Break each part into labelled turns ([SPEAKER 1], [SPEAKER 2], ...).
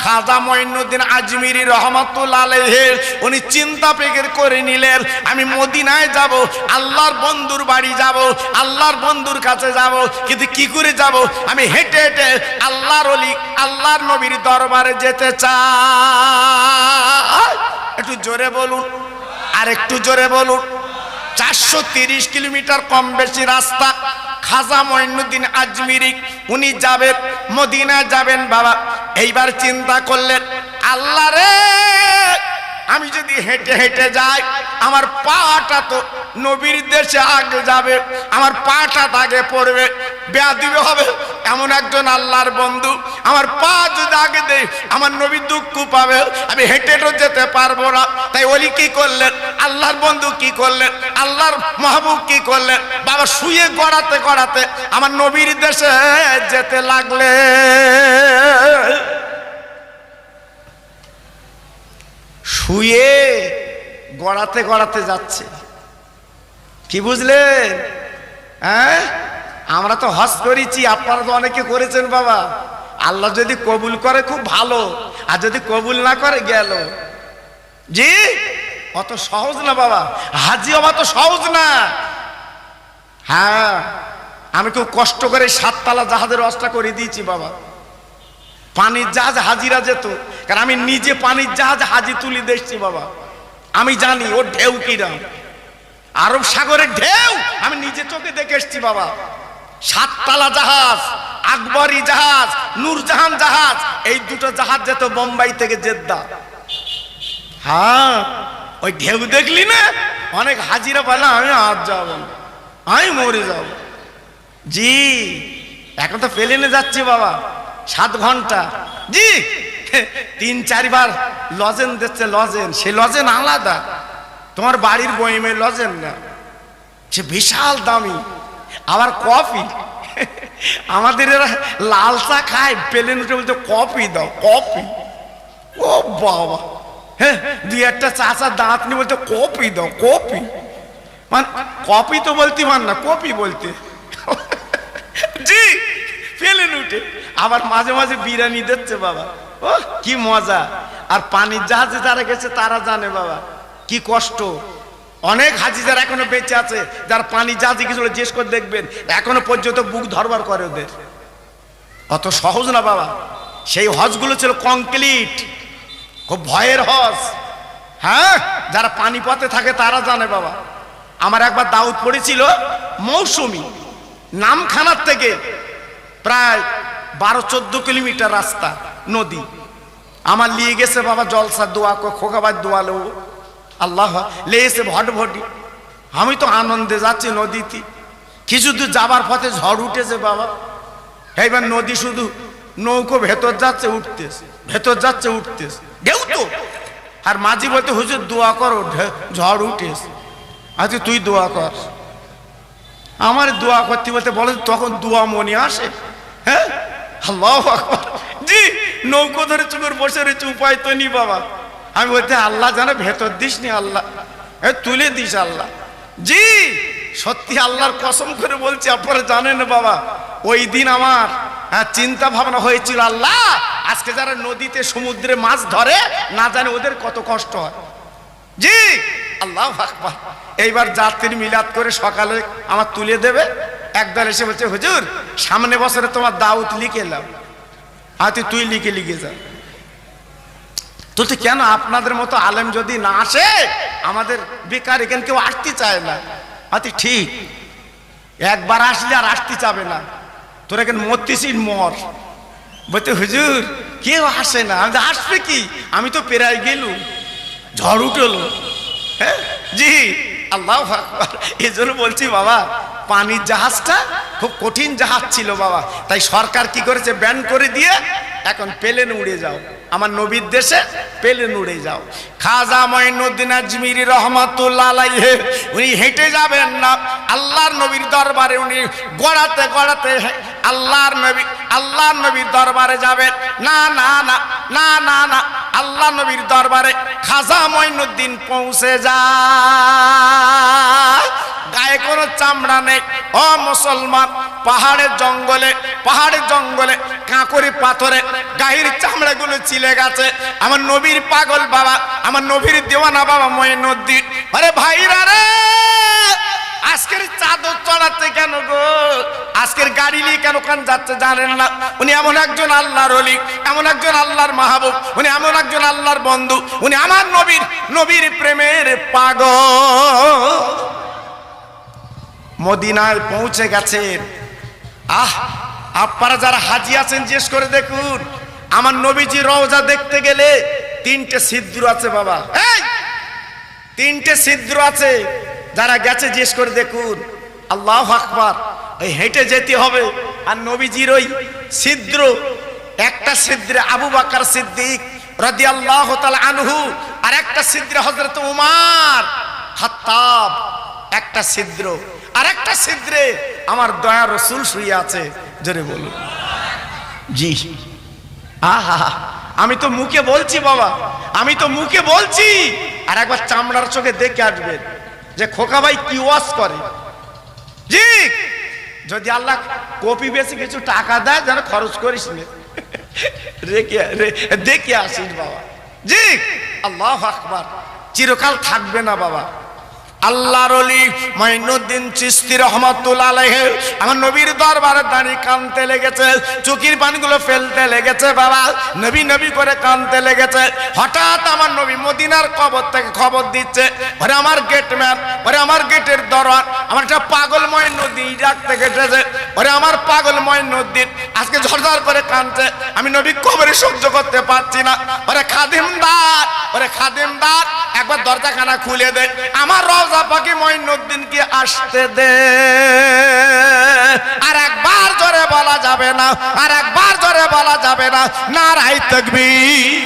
[SPEAKER 1] খাজা মঈনুদ্দিন আজমিরি রহমাতুল্লাহ আলাইহি উনি চিন্তা ফিকির করে নিলেন, আমি মদিনায় যাব, আল্লাহর বন্ধুর বাড়ি যাব, আল্লাহর বন্ধুর কাছে যাব, কিন্তু কি করে যাব? আমি হেঁটে হেঁটে আল্লাহর ওলি আল্লাহর নবীর দরবারে যেতে চাই। একটু জোরে বলুন, আর একটু জোরে বলুন। 430 কিলোমিটার কম বেশি রাস্তা। খাজা মঈনুদ্দিন আজমিরি উনি যাবেন, মদিনা যাবেন বাবা। এইবার চিন্তা করলেন, আল্লাহ রে, আমি যদি হেঁটে হেঁটে যাই আমার পাটা তো নবীর দেশে আগে যাবে, আমার পাটা আগে পড়বে, বেয়াদবি হবে। এমন একজন আল্লাহর বন্ধু, আমার পা যদি আগে দেয় আমার নবী দুঃখ পাবে, আমি হেঁটে হেঁটে যেতে পারবো না। তাই ওলি কি করলেন, আল্লাহর বন্ধু কি করলেন, আল্লাহর মাহবুব কি করলেন, বাবা শুয়ে গড়াতে গড়াতে আমার নবীর দেশে যেতে লাগলে। শুয়ে গড়াতে গড়াতে যাচ্ছে, কি বুঝলেন? হ্যাঁ, আমরা তো হজ করেছি, আপনারা তো অনেকে করেছেন বাবা। আল্লাহ যদি কবুল করে খুব ভালো, আর যদি কবুল না করে গেল। জি, অত সহজ না বাবা, হাজি হওয়া তো সহজ না। হ্যাঁ, আমি খুব কষ্ট করে 7 তলা জাহাজের ব্যবস্থা করে দিয়েছি বাবা। পানির জাহাজ হাজিরা যেত, কারণ আমি নিজে পানির জাহাজ হাজি তুলি দেখছি বাবা। আমি জানি ওর ঢেউ কিরাম, আরব সাগরের ঢেউ আমি নিজে চোখে দেখে এসছি বাবা। 7 তলা জাহাজ, আকবরী জাহাজ, নূরজাহান জাহাজ, এই দুটো জাহাজ যেত বোম্বাই থেকে জেদ্দা। হ্যাঁ, ওই ঢেউ দেখলি না, অনেক হাজিরা বলে আমি আজ যাব না, আমি মরে যাব। জি, এখন তো প্লেনে যাচ্ছি বাবা 7 ঘন্টা। জি, 3-4 বার লজেন দিচ্ছে, লজেন, সে লজেন আলাদা, তোমার বাড়ির বইমে লজেন না, সে বিশাল দামি। আবার কফি, আমাদের এরা লাল চা খায়, প্লেন উঠে বলতে কফি দাও, কফি। ও বাবা, হ্যাঁ, 2-1টা চাচা দাঁত নিয়ে বলতে কফি দাও, কফি। মানে কফি তো বলতে মান না, কফি বলতে। জি, প্লেন উঠে আবার মাঝে মাঝে বিরিয়ানি দিচ্ছে বাবা। ও কি মজা! আর পানির জাহাজে যারা গেছে তারা জানে বাবা কি কষ্ট। অনেক হাজি যারা এখনো বেঁচে আছে, যারা পানির জাহাজে গেছিল, জিজ্ঞেস করে দেখবেন এখনো পর্যন্ত বুক ধরবার করে ওদের। অত সহজ না বাবা। সেই হজগুলো ছিল কংক্রিট, খুব ভয়ের হজ। হ্যাঁ, যারা পানি পথে থাকে তারা জানে বাবা। আমার একবার দাউদ পড়েছিল মৌসুমী, নামখানার থেকে প্রায় 12-14 কিলোমিটার রাস্তা, নদী। আমার লিয়ে গেছে বাবা জলসা, দোয়া খোকাবার দোয়ালো, আল্লাহ লেগেছে ভটভটি। আমি তো আনন্দে যাচ্ছি নদীতে, কিছু দূর যাবার পথে ঝড় উঠেছে বাবা। এইবার নদী শুধু নৌকো ভেতর যাচ্ছে উঠতেছে, ভেতর যাচ্ছে উঠতেছে, ঢেউ তো। আর মাঝি বলতে হুজুর দোয়া করো, ঝড় উঠেছে। আচ্ছা তুই দোয়া কর। আমার দোয়া করতে বলতে বলে তখন দোয়া মনে আসে। হ্যাঁ, আল্লাহু আকবার। জি, নৌকো ধরে চুপের বসে রয়েছে, উপায় তো নি বাবা। আমি বলতে আল্লাহ জানে ভেতর দিস নি, আল্লাহ তুলে দিস আল্লাহ। জি, সত্যি আল্লাহর কসম করে বলছি, আপনারা জানেন বাবা, ওই দিন আমার চিন্তা ভাবনা হয়েছিল, আল্লাহ আজকে যারা নদীতে সমুদ্রে মাছ ধরে না জানে ওদের কত কষ্ট হয়। জি, আল্লাহু আকবার। এইবার যাত্রী মিলাদ করে সকালে আমার তুলে দেবে। একদল এসে বলছে হুজুর সামনে বছরে তোমার দাউদ লিখে এলাম। আচ্ছা তুই লিখে যা। তুলতে কেন? আপনাদের মতো আলেম যদি না আসে আমাদের বেকার, এখানে কেউ আসতে চায় না। আচ্ছা ঠিক, একবার আসলে আর আসতে চাবে না, তোর এখানে মরতেছিস মর। বলতে হুজুর কেউ আসে না। আমি আসবে কি, আমি তো পেরাই গেলুম, ঝড় উঠলো। হ্যাঁ, জি, আল্লাহু আকবার। এই জন্য বলছি বাবা, পানির জাহাজটা খুব কঠিন জাহাজ ছিল বাবা। তাই সরকার কি করেছে, ব্যান করে দিয়ে এখন প্লেন উড়ে যাও, আমার নবীর দেশে প্লেন উড়ে যাও। খাজা মঈনুদ্দিন আজমিরি রহমাতুল্লাহ আলাইহি উনি হেঁটে যাবেন না, আল্লাহর নবীর দরবারে উনি গড়াতে গড়াতে আল্লাহর নবীর দরবারে যাবেন। না না না না না না, আল্লাহ নবীর দরবারে খাজা মঈনুদ্দিন পৌঁছে যায়। গায়ে কোনো চামড়া নেই। ও মুসলমান, পাহাড়ের জঙ্গলে কাঁকড়ি পাথরে গায়ের চামড়াগুলো ছিলে গেছে। আমার নবীর পাগল বাবা, আমার নবীর দেওয়ানা বাবা মঈনুদ্দিন, আরে ভাইরা রে, আজকের চাদর চড়াচ্ছে কেন গো? আজকের গাড়ি নিয়ে কেন কান যাচ্ছে জানেন না? উনি এমন একজন আল্লাহর ওলি, এমন একজন আল্লাহর মাহবুব, উনি এমন একজন আল্লাহর বন্ধু, উনি আমার নবীর প্রেমের পাগল। মদিনায় পৌঁছে গেছেন। আপনারা যারা হাজি আছেন জিজ্ঞেস করে দেখুন, আমার নবীজি রওজা দেখতে গেলে 3টে ছিদ্র আছে বাবা, এই 3টে ছিদ্র আছে। যারা গেছে জিজ্ঞেস করে দেখুন। আল্লাহু আকবার। ওই হেঁটে যেতে হবে, আর নবীজির ওই ছিদ্র, একটা ছিদ্রে আবু বকর সিদ্দিক রাদিয়াল্লাহু তাআলা আনহু, আর একটা ছিদ্রে হযরত উমর খাত্তাব, একটা ছিদ্র, আর একটা ছিদ্রে আমার দয়া রাসূল শুয়ে আছে। জোরে বলুন জি। আহা, আমি তো মুখে বলছি বাবা, আমি তো মুখে বলছি, আর একবার চামড়ার চোখে দেখে আসবেন যে খোকা ভাই কি ওয়াজ করে। জি, যদি আল্লাহ কপি বেশি কিছু টাকা দেয় যেন খরচ করিস না, দেখে আসিস বাবা। জি, আল্লাহু আকবার। চিরকাল থাকবে না বাবা। আল্লাহর ওলি মঈনুদ্দিন চিশতি রহমাতুল্লাহ আলাইহি আমার নবীর দরবারে দাঁড়িয়ে কাঁদতে লেগেছে, চোখের পানিগুলো ফেলতে লেগেছে বাবা, নবী নবী করে কাঁদতে লেগেছে। হঠাৎ আমার নবী মদিনার কবর থেকে খবর দিচ্ছে, ওরে আমার গেটম্যান, ওরে আমার গেটের দরওয়ান, আমার একটা পাগল মঈনুদ্দিন ইরাক থেকে এসেছে, ওরে আমার পাগল মঈনুদ্দিন আজকে ঝরঝর করে কাঁদছে, আমি নবী কবরে সহ্য করতে পারছি না। ওরে খাদিমদার একবার দরজাখানা খুলে দে, আমার রওজা পাকে মঈনুদ্দিনকে আসতে দে। আর একবার জোরে বলা যাবে না, আর একবার জোরে বলা যাবে না, নারায়ে তাকবীর।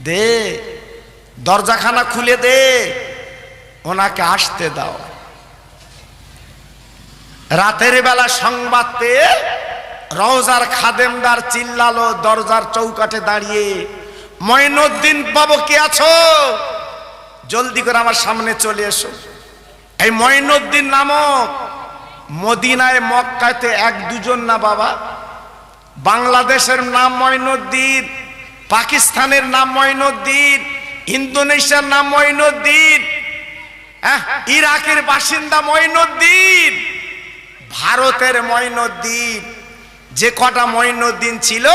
[SPEAKER 1] দে, দরজাখানা খুলে দে, ওনাকে আসতে দাও। রাতের বেলা সংবাদ পেয়ে রওজার খাদেমদার চিল্লালো দরজার চৌকাঠে দাঁড়িয়ে, মঈনুদ্দিন বাবু কে আছো? জলদি করে আমার সামনে চলে এসো। এই মঈনুদ্দিন নামক মদিনায় মক্কাতে 1-2 না বাবা, বাংলাদেশের নাম মঈনুদ্দিন, পাকিস্তানের নাম মঈনুদ্দিন, ইন্দোনেশিয়ার নাম মঈনুদ্দিন, ইরাকের বাসিন্দা মঈনুদ্দিন, ভারতের মঈনুদ্দিন। যে কটা মঈনুদ্দিন ছিল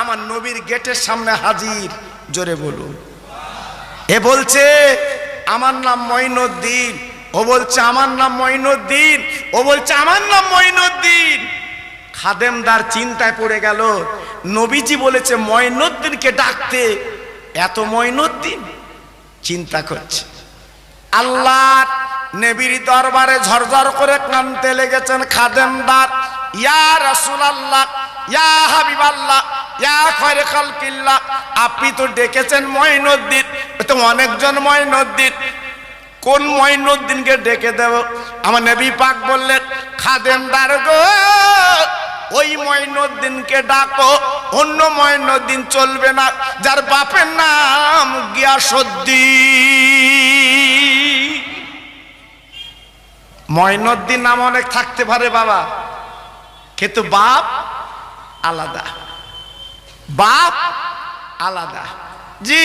[SPEAKER 1] আমার নবীর গেটের সামনে হাজির। জোরে বলুন। এ বলছে আমার নাম মঈনুদ্দিন, ও বলছে আমার নাম মঈনুদ্দিন, ও বলছে আমার নাম মঈনুদ্দিন। খাদেমদার চিন্তায় পড়ে গেল, নবীজি বলেছে মঈনুদ্দিনকে ডাকতে, এত মঈনুদ্দিন চিন্তা করছে। আল্লাহর নবীর দরবারে ঝরঝর করে কাঁদতে লেগেছেন খাদেমদার, ইয়া রাসূলুল্লাহ, ইয়া হাবিবাল্লাহ, ইয়া খায়রে খালকিল্লাহ, আপনি তো ডেকেছেন মঈনুদ্দিন, তো অনেকজন মঈনুদ্দিন, কোন মঈনুদ্দিনকে ডেকে দেব? আমার নবী পাক বললেন, খাদেমদার গো, ওই মঈনুদ্দিনকে ডাকো, অন্য মঈনুদ্দিন চলবে না, যার বাপের নাম গিয়াসউদ্দিন। মঈনুদ্দিন নাম অনেক থাকতে পারে বাবা, কিন্তু বাপ আলাদা, বাপ আলাদা। জি,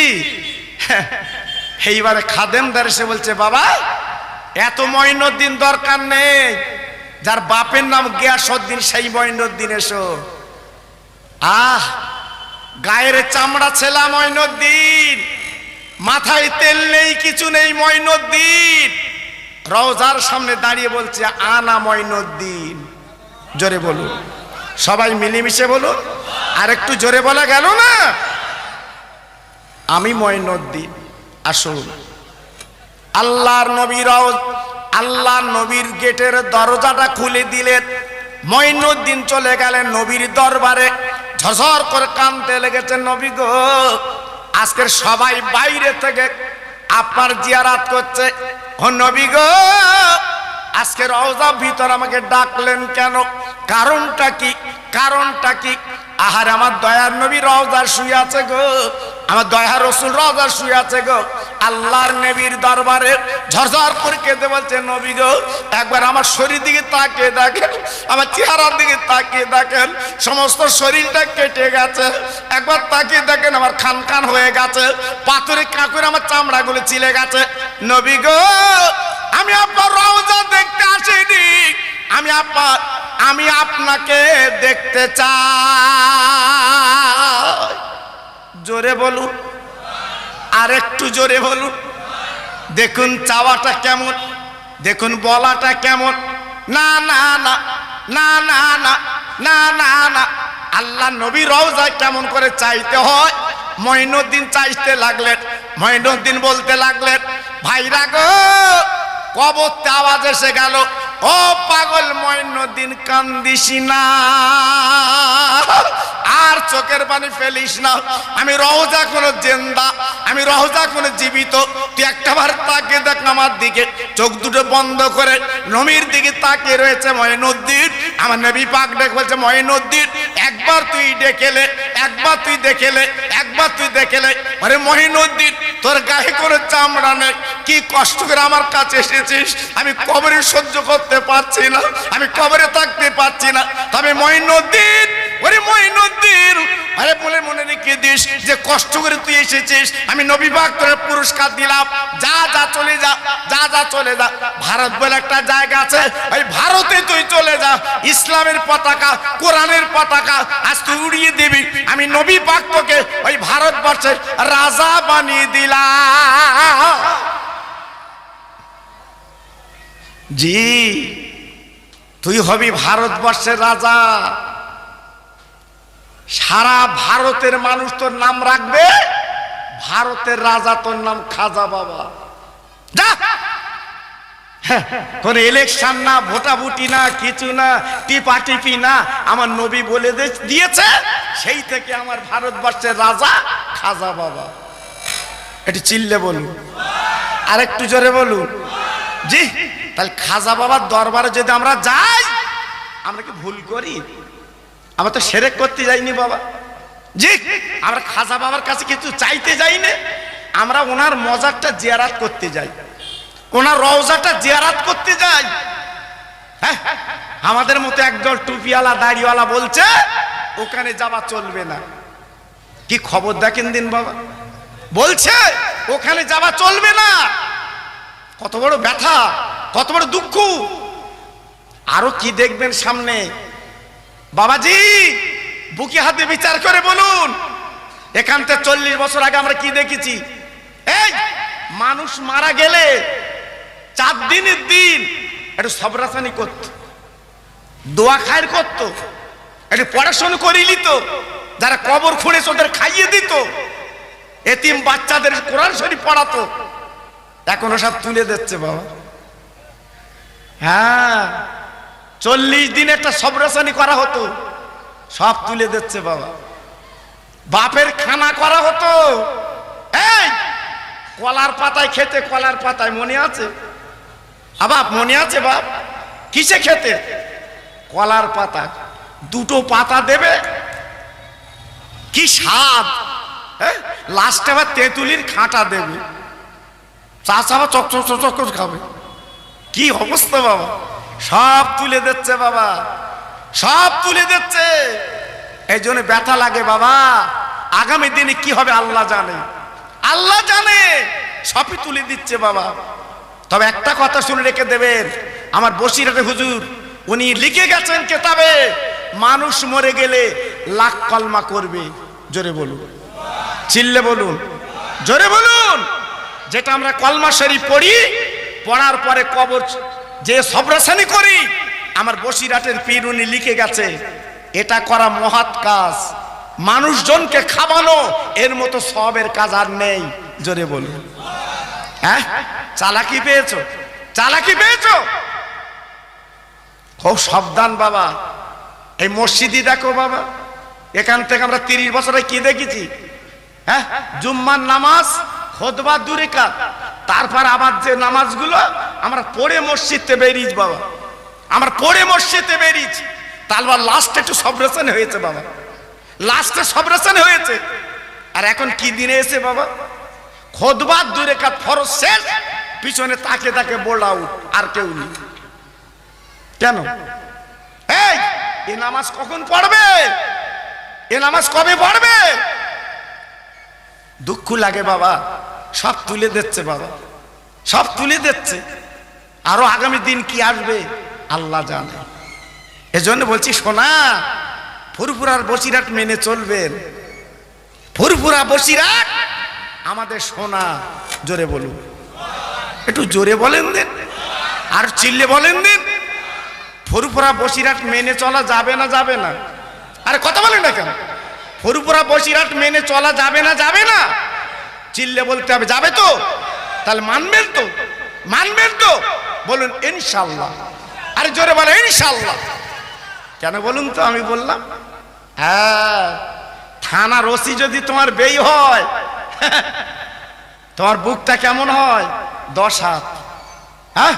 [SPEAKER 1] এইবারে খাদেমদার এসে বলছে, বাবা এত মঈনুদ্দিন দরকার নেই, যার বাপের নাম গিয়াসউদ্দিন সেই মঈনুদ্দিন এসো। গায়ের চামড়া ছেলা মঈনুদ্দিন, মাথায় তেল নেই, কিছু নেই মঈনুদ্দিন, রওজার সামনে দাঁড়িয়ে বলছে আনা মঈনুদ্দিন। জোরে বলুন, সবাই মিলেমিশে বলুন, আর একটু জোরে বলা গেল না? আমি মঈনুদ্দিন। আসুন, আল্লাহর নবীর গেটের দরজাটা খুলে দিলেন, মঈনুদ্দিন চলে গেলেন নবীর দরবারে, ঝরঝর করে কাঁদতে লেগেছেন, নবী গো, আজকের সবাই বাইরে থেকে আপনার জিয়ারত করছে, ও নবী গো, আজকে রওজা ভিতর আমাকে ডাকলেন কেন? কারণটা কি? কারণটা কি? আহার আমার দয়ার নবী রওজার শুয়ে আছে গো, আমার দয়ার রসুল রওজার শুয়ে আছে গো। আল্লাহর নবীর দরবারে ঝরঝর করে কেঁদে বলছে, নবী গো একবার আমার শরীর দিকে তাকিয়ে দেখেন, আমার চেহারার দিকে তাকিয়ে দেখেন, সমস্ত শরীরটা কেটে গেছে, একবার তাকিয়ে দেখেন আমার খান খান হয়ে গেছে, পাথরে কাঁকুরে আমার চামড়াগুলো চিলে গেছে। নবী গো আমি আপনার রওজা দেখতে আসিনি, আমি আপনাকে দেখতে চাই। জোরে বলুন, আর একটু জোরে বলুন। দেখুন চাওয়াটা কেমন, দেখুন বলাটা কেমন। না না না না না না না না না, আল্লাহ নবী রওজা কেমন করে চাইতে হয়। মঈনুদ্দিন চাইতে লাগলেন, মঈনুদ্দিন বলতে লাগলেন, ভাইরা গো কবরতে আওয়াজ এসে গেল, ও পাগল মঈনুদ্দিন কান্দিস না, আর চোখের পানি ফেলিস না, আমি রওজা কোনো জিন্দা, আমি রওজা কোনো জীবিত, তুই একটাবার তাকিয়ে দেখ আমার দিকে। চোখ দুটো বন্ধ করে নবীর দিকে তাকিয়ে রয়েছে মঈনুদ্দিন। আমার নবী পাক ডেকে বলছে, মঈনুদ্দিন একবার তুই ডেকেলে, একবার তুই দেখেলে, একবার তুই দেখেলে। আরে মঈনুদ্দিন তোর গায়ে কোনো চামড়া নেই, কি কষ্ট করে আমার কাছে এসেছিস, আমি কবরে সহ্য করতে পারছি না, আমি কবরে থাকতে পারছি না। তবে মঈনুদ্দিন, ওরে মঈনুদ্দিন, আরে বলে মনে রেখে দিস যে কষ্ট করে তুই এসেছিস, আমি নবী পাক তোর পুরস্কার দিলাম, যা যা চলে যা, যা যা চলে যা। ভারত বলে একটা জায়গা আছে, ওই ভারতে তুই চলে যা, ইসলামের পতাকা, কোরআনের পতাকা আজ তুই উড়িয়ে দিবি, আমি নবী পাক তোকে ওই ভারতবর্ষের রাজা বানিয়ে দিলাম। জি তুই হবি ভারতবর্ষের রাজা, সারা ভারতের মানুষ তোর নাম রাখবে, ভারতের রাজা তোর নাম খাজা বাবা। যা, কোন ইলেকশন না, ভোটাভুটি না, কিছু না, টিপাটিপি না, আমার নবী বলে দিয়েছে, সেই থেকে আমার ভারতবর্ষের রাজা খাজা বাবা। একটু চিল্লে বলুন, আর একটু জোরে বলুন। জি তাহলে খাজা বাবার দরবারে যদি আমরা যাই, আমরা কি ভুল করি? আমরা তো শিরক করতে যাইনি বাবা। জি আমরা খাজা বাবার কাছে কিছু চাইতে যাই না, আমরা ওনার মজারটা জিয়ারাত করতে যাই, ওনার রওজাটা জিয়ারাত করতে যাই। হ্যাঁ আমাদের মতো একদল টুপিওয়ালা দাড়িওয়ালা বলছে ওখানে যাওয়া চলবে না। কি খবর দেখেন দিন বাবা, বলছে ওখানে যাওয়া চলবে না। কত বড় ব্যথা, কত বড় দুঃখ। আরো কি দেখবেন সামনে বাবাজি, বুকে হাতে বিচার করে বলুন। এখান থেকে 40 বছর আগে আমরা কি দেখেছি? এই মানুষ মারা গেলে 4 দিনের দিন একটু সবরাসানি করত, দোয়া খায়ের করত, একটু পড়াশোনা করে নিত, যারা কবর খুঁড়েছে ওদের খাইয়ে দিত, এতিম বাচ্চাদের কোরআন শরীফ পড়াতো। এখন সব তুলে দিচ্ছে বাবা। হ্যাঁ 40 দিন একটা সবরাসানি করা হতো, সব তুলে দিচ্ছে বাবা। বাপের খানা করা হতো, এই কলার পাতায় খেতে, কলার পাতায় মনে আছে? বাপ মনে আছে বাপ? কিসে খেতে? কলার পাতা, 2টো পাতা দেবে, কি স্বাদ। লাস্টে আবার তেঁতুলির খাঁটা দেবে, চাষ আবার চকচক চকচক খাবে। কি অবস্থা বাবা, সব তুলে দিচ্ছে বাবা, সব তুলে দিচ্ছে। এই জন্য ব্যথা লাগে বাবা। আগামী দিনে কি হবে আল্লাহ জানে, আল্লাহ জানে, সবই তুলে দিচ্ছে বাবা। তবে একটা কথা শুনে রেখে দেবেন, আমার বসিরহাটে হুজুর উনি লিখে গেছেন কেতাবে, মানুষ মরে গেলে লাখ কলমা করবে। জোরে বলুন, চিল্লে বলুন, জোরে বলুন। যেটা আমরা কলমা শরীফ পড়ি, পড়ার পরে কবর যে সবরাসানি করি, আমার বসিরহাটের পীর উনি লিখে গেছে, এটা করা মহৎ কাজ, মানুষজনকে খাওয়ানো এর মতো সবের কাজ আর নেই। জোরে বলুন। হ্যাঁ চালাকি পেয়েছো, চালাকি পেয়েছো, খুব সাবধান বাবা। এই মসজিদই দেখো বাবা, এখান থেকে আমরা 30 বছরে কি দেখেছি? হ্যাঁ জুম্মার নামাজ, খুতবা 2 রাকাত, তারপর আবার যে নামাজগুলো আমরা পড়ে মসজিদে বেরিয়েছি বাবা, আমরা পড়ে মসজিদে বেরিয়েছি, তারপর লাস্টে একটু সবরেশন হয়েছে বাবা। লাস্টে সবরেশন হয়েছে। আর এখন কি দিনে এসে বাবা, খুতবা 2 রাকাত ফরজ শেষ, পিছনে তাকে তাকে বোল্ড আউট, আর কেউ নেই। কেন? এই নামাজ কখন পড়বে? এ নামাজ কবে পড়বে? দুঃখ লাগে বাবা, সব তুলে দিচ্ছে বাবা, সব তুলে দিচ্ছে। আরো আগামী দিন কি আসবে আল্লাহ জানে। এজন্য বলছি শোনা, ফুরফুরার বসিরহাট মেনে চলবেন। ফুরফুরা বসিরহাট আমাদের সোনা। জোরে বলুন, একটু জোরে বলেন দিন, আর চিল্লে বলেন দিন। ফুরফুরা বসিরহাট মেনে চলা যাবে না যাবে না? আরে কথা বলেন না কেন? ফুরফুরা বসিরহাট মেনে চলা যাবে না যাবে না? চিল্লে বলতে হবে, যাবে তো? তাহলে মানবেন তো? মানবেন তো? বলুন ইনশাআল্লাহ। আরে জোরে বলে ইনশাআল্লাহ। কেন বলুন তো? আমি বললাম, হ্যাঁ, থানার ওসি যদি তোমার বেই হয়, তোমার বুকটা কেমন হয়? 10 হাত। হ্যাঁ,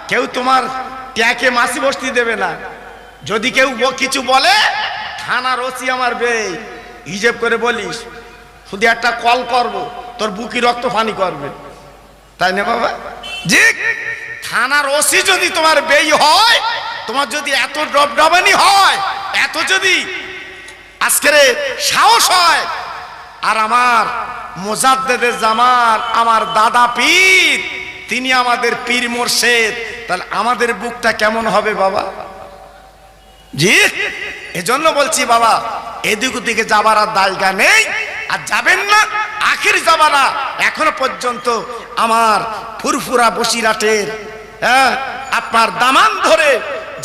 [SPEAKER 1] কেউ তোমার ট্যাকে মাসি বসতি দেবে না। যদি কেউ কিছু বলে, থানার ওসি আমার বেই, হিসেব করে বলিস, শুধু একটা কল করব, তোর বুকি রক্ত পানি করবে, তাই না বাবা? জি, থানার ওসি যদি তোমার বেই হয়, তোমার যদি এত ডবডবানি হয়, এত যদি আজকের সাহস হয়, আর আমার মুজাদ্দেদে জামান, আমার দাদা পীর, তিনি আমাদের পীর মোর্শেদ, তাহলে আমাদের বুকটা কেমন হবে বাবা? জি, এজন্য বলছি বাবা, এদিক ওদিকে যাবার আর জায়গা নেই, আর যাবেন না, আখির জামানা এখনো পর্যন্ত আমার ফুরফুরা বসিরহাটের, হ্যাঁ, আপনার দামান ধরে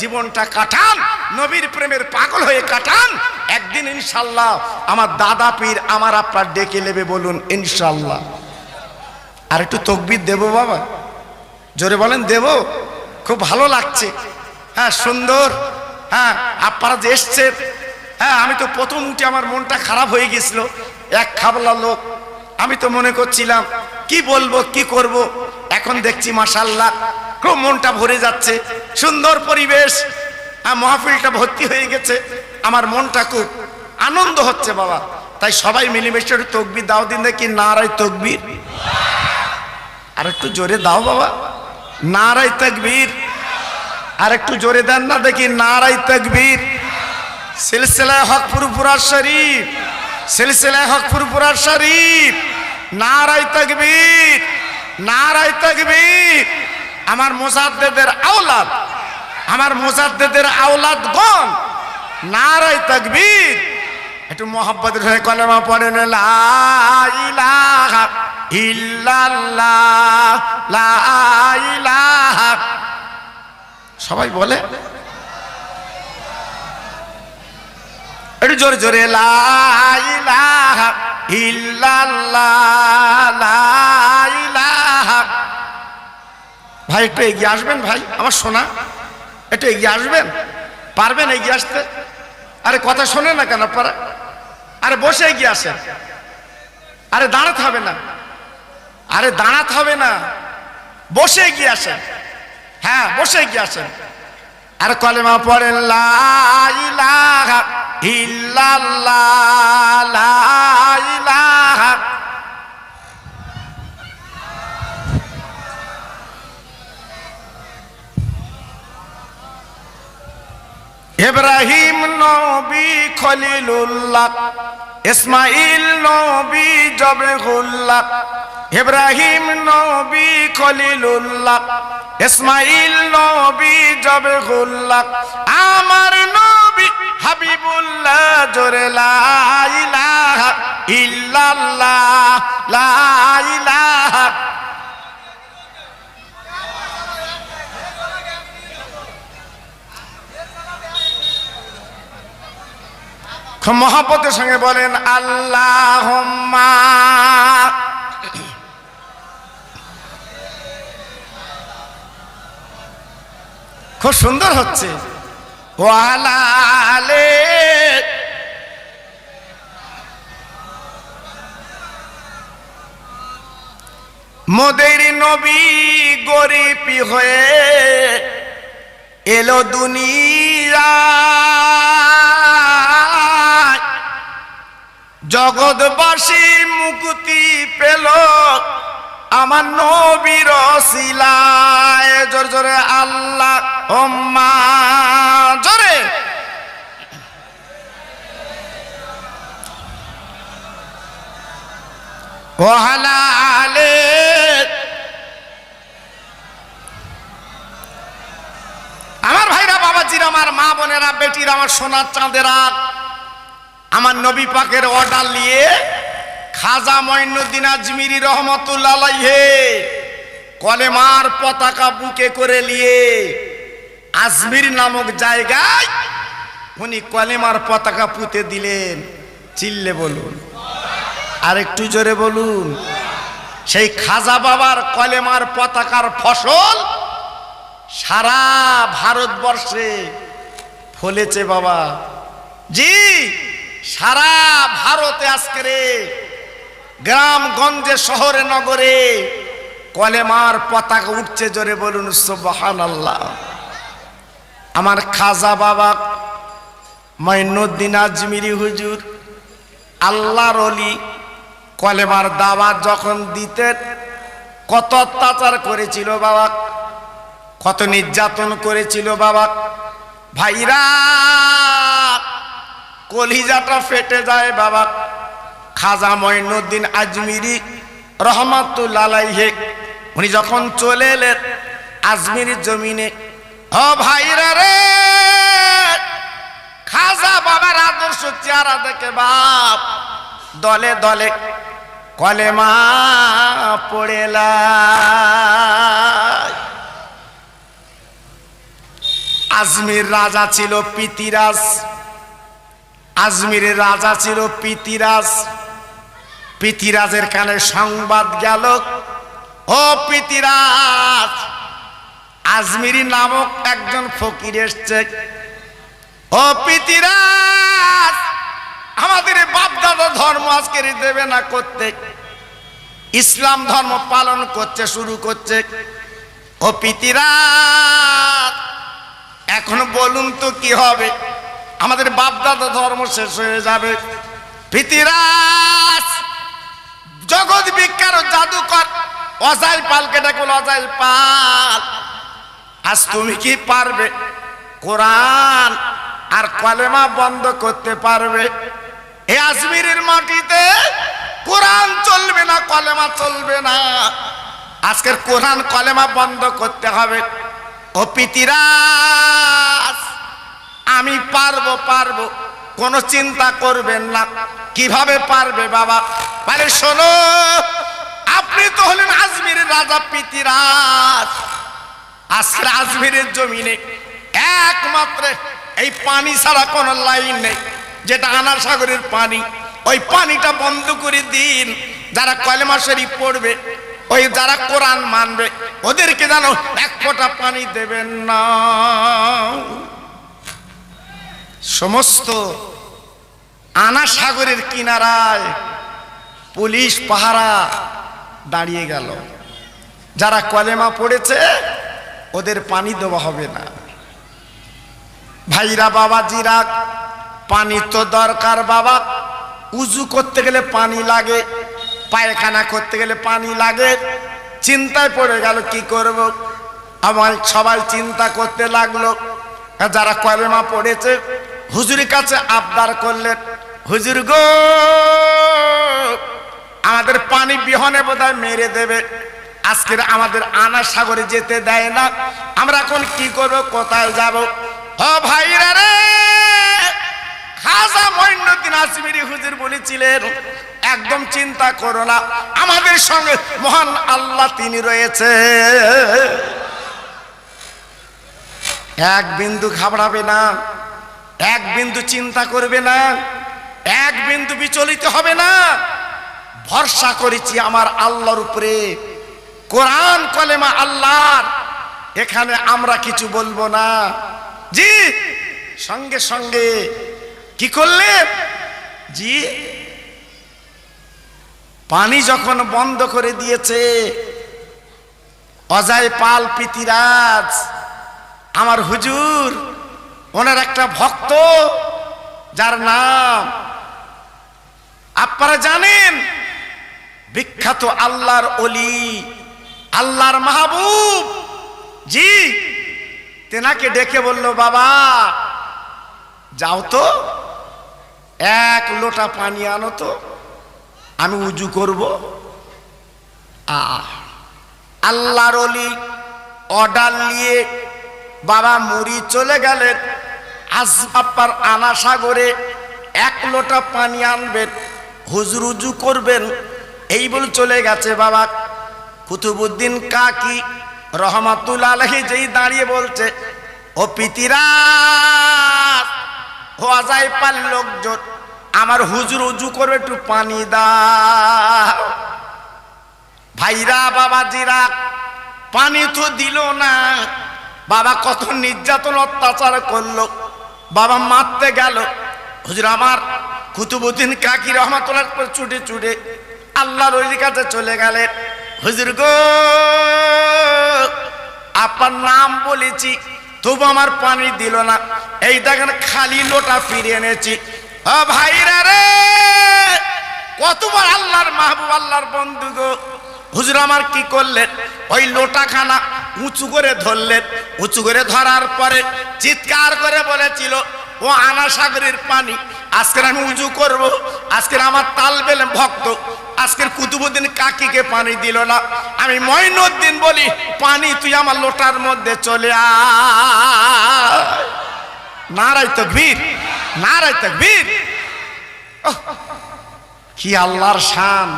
[SPEAKER 1] জীবনটা কাটান, নবীর প্রেমের পাগল হয়ে কাটান। একদিন ইনশাআল্লাহ আমার দাদা পীর আমার আপনার ডেকে নেবে, বলুন ইনশাআল্লাহ। আর একটু তাকবীর দেব বাবা, জোরে বলেন দেব? খুব ভালো লাগছে, হ্যাঁ, সুন্দর। হ্যাঁ, আপনারা যে এসছেন, হ্যাঁ, আমি তো প্রথম উঠে আমার মনটা খারাপ হয়ে গেছিল। এক খাবলা লোক, আমি তো মনে করছিলাম কি বলবো কি করব। এখন দেখছি মাশাআল্লাহ খুব মনটা ভরে যাচ্ছে, সুন্দর পরিবেশ, মাহফিলটা ভর্তি হয়ে গেছে, আমার মনটা খুব আনন্দ হচ্ছে বাবা। তাই সবাই মিলেমিশে একটু তাকবীর দাও দিন দেখি, নারায়ে তাকবীর। আর একটু জোরে দাও বাবা, নারায়ে তাকবীর। আর একটু জোরে দেন না দেখি, নারায়ে তাকবীর। সিলসিলায়ে হক ফুরফুরা শরীফ, সিলসিলায়ে হক ফুরফুরা শরীফ, নারায়ে তাকবীর, নারায়ে তাকবীর। আমার মুজাদ্দেদের আওলাদ, আমার মুজাদ্দেদের আওলাদগণ, নারায়ে তাকবীর। একটু মোহাব্বতের হয়ে কলেমা পড়েন, লা ইলাহা ইল্লাল্লাহ, লা ইলাহা। সবাই বলে একটু জোরে জোরে, লা ইলাহা ইল্লাল্লাহ, লা ইলাহা। ভাই একটু এগিয়ে আসবেন, ভাই আমার সোনা, একটু এগিয়ে আসবেন, পারবেন এগিয়ে আসতে? আরে কথা শোনে না কেন আপনারা? আরে বসে এগিয়ে আসেন, আরে দাঁড়াতে হবে না, আরে দাঁড়াতে হবে না, বসে এগিয়ে আসেন, হ্যাঁ বসে এগিয়ে আসেন। আর কলেমা পড়েন, লা ইলাহা ইল্লাল্লাহ, লা ইলাহা। ইব্রাহিম নবী খলিলুল্লাহ, ইসমাইল নবী জবহুল্লাহ। ইব্রাহিম নবী খলিলুল্লাহ, ইসমাইল নবী জবহুল্লাহ, আমার নবী হাবিবুল্লাহ। জোরে লা ইলাহা ইল্লাল্লাহ, লা ইলাহা। খুব মহব্বতের সঙ্গে বলেন আল্লাহুম্মা। খুব সুন্দর হচ্ছে, ওয়ালা আলে। মোদের নবী গরিব হয়ে এলো দুনিয়া, জগৎবাসী মুক্তি পেল আমার নবীর ওসিলায়। জোরে জোরে আল্লাহ ওম্মা জোরে। ওহালালে আমার ভাইরা, বাবাজিরা, আমার মা বোনেরা, বেটিরা, আমার সোনার চাঁদেরা, আমার নবী পাকের অর্ডার নিয়ে খাজা মঈনুদ্দিন আজমিরি রহমতুল্লাহ আলাইহি কলেমার পতাকা বুকে করে নিয়ে আজমির নামক জায়গায় উনি কলেমার পতাকা পুঁতে দিলেন। চিল্লে বলুন, আর একটু জোরে বলুন। সেই খাজা বাবার কলেমার পতাকার ফসল সারা ভারতবর্ষে ফলেছে বাবা। জি, সারা ভারতে আজকে গ্রামগঞ্জে, শহরে, নগরে কলেমার পতাকা উঠছে। জোরে বলুন সুবহানাল্লাহ। আমার খাজা বাবা মঈনুদ্দিন আজমিরি হুজুর আল্লাহর ওলি কলেমার দাওয়াত যখন দিতেন কত অত্যাচার করেছিল বাবা, কত নির্যাতন করেছিল বাবা। ভাইরা, কলিজাটা ফেটে যায় বাবা। খাজা মঈনুদ্দিন আজমিরি রহমাতুল্লাহ আলাইহি উনি যখন চলে এলেন আজমিরের জমিনে, ও ভাইরা রে, খাজা বাবার আদর্শ চেহারা দেখে বাপ দলে দলে কলেমা পড়েলা। আজমির রাজা ছিল পিতিরাজ, আজমিরের রাজা ছিল পিতিরাজ। পিতিরাজের কানে সংবাদ গেল, ও পিতিরাজ, আজমিরি নামক একজন ফকির এসছে। ও পিতিরাজ, আমাদের বাপ দাদা ধর্ম আজকে দেবে না করতে, ইসলাম ধর্ম পালন করতে শুরু করছে। ও পিতিরাজ, এখন বলুন তো কি হবে? আমাদের বাপ দাদা ধর্ম শেষ হয়ে যাবে। পিতিরাজ জগৎ বিখ্যাত জাদুকর অজাইল পালকে ডাকল, অজাইল পাল, আজ তুমি কি পারবে কোরআন আর কলেমা বন্ধ করতে পারবে? এই আজমিরের মাটিতে কোরআন চলবে না, কলেমা চলবে না। আজকের কোরআন কলেমা বন্ধ করতে হবে। ও পিতিরাজ, আমি পারবো পারবো, কোনো চিন্তা করবেন না। কিভাবে পারবে বাবা? মানে শোনো, আপনি তো হলেন আজমিরের রাজা পিতিরাজ। আজকের আজমিরের জমিনে একমাত্র এই পানি ছাড়া কোনো লাইন নেই, যেটা আনার সাগরের পানি। ওই পানিটা বন্ধ করে দিন। যারা কলেমা শরীফ পড়বে, ওই যারা কোরআন মানবে, ওদেরকে যেন এক ফোঁটা পানি দেবেন না। সমস্ত আনা সাগরের কিনারায় পুলিশ পাহারা দাঁড়িয়ে গেল। যারা কলেমা পড়েছে ওদের পানি দেওয়া হবে না। ভাইরা, বাবাজিরা, পানি তো দরকার বাবা। উজু করতে গেলে পানি লাগে, পায়খানা করতে গেলে পানি লাগে। চিন্তায় পড়ে গেল, কি করব? আমার সবাই চিন্তা করতে লাগলো। যারা কলেমা পড়েছে হুজুরের কাছে আবদার করলেন, হুজুর গো, আমাদের পানি বিহনে বোধহয় মেরে দেবে, আজকের আমাদের আনা সাগরে যেতে দেয় না, আমরা এখন কি করব, কোথায় যাব? ও ভাইরা রে, খাজা মঈনুদ্দিন আজমিরি হুজুর বলেছিলেন, একদম চিন্তা করো না, আমাদের সঙ্গে মহান আল্লাহ তিনি রয়েছে। এক বিন্দু ঘাবড়াবে না, এক বিন্দু চিন্তা করবে না, এক বিন্দু বিচলিত হবে না। ভরসা করেছি আমার আল্লাহর উপরে, কোরআন কলেমা আল্লাহর, এখানে আমরা কিছু বলবো না। জি, সঙ্গে সঙ্গে কি করলেন? জি, পানি যখন বন্ধ করে দিয়েছে, অজয় পাল পিতিরাজ আমার হুজুর, ওনার একটা ভক্ত যার নাম আপনারা জানেন বিখ্যাত আল্লাহর ওলি, আল্লাহর মাহবুব, জি, তেনাকে ডেকে বলল, বাবা যাও তো, এক লোটা পানি আনো তো, আমি উজু করব। আল্লাহর ওলি অর্ডার নিয়ে বাবা মুড়ি চলে গেলেন আসবাবার আনা সাগরে, এক লোটা পানি আনবেন, হুজুর উজু করবেন, এই বলে চলে গেছে। বাবা কুতুবউদ্দিন কাকি রহমাতুল্লাহ আলাইহি যেই দাঁড়িয়ে বলছে, ও পিতিরা, ও আজাই পাল লোকজন, আমার হুজুর উজু করবে, একটু পানি দাও। ভাইরা বাবাজিরা, পানি তো দিল না। বাবা কত নির্যাতন অত্যাচার করলো, বাবা মারতে গেল। হুজুর আমার কুতুবউদ্দিন কাকি রহমাতুল্লাহ ছুটে ছুটে আল্লাহর ওলির কাছে চলে গেলেন। হুজুর গো, আপনার নাম বলেছি, তবু আমার পানি দিল না, এই দেখেন খালি লোটা ফিরে এনেছি। ও ভাইরা রে, কতবার আল্লাহর মাহবুব, আল্লাহর বন্ধু গো। হুজুর আমার কি করলেন, ওই লোটাখানা উঁচু করে ধরলেন। উঁচু করে ধরার পরে চিৎকার করে বলেছিল, ও আনা সাগরের পানি, আজকের আমি উজু করব, আজকের আমার তালবেল ভক্ত আজকের কুতুবউদ্দিন কাকিকে পানি দিল না, আমি মঈনুদ্দিন বলি, পানি তুই আমার লোটার মধ্যে চলে আয়। নারায়ে তাকবীর, নারায়ে তাকবীর। কি আল্লাহর শান,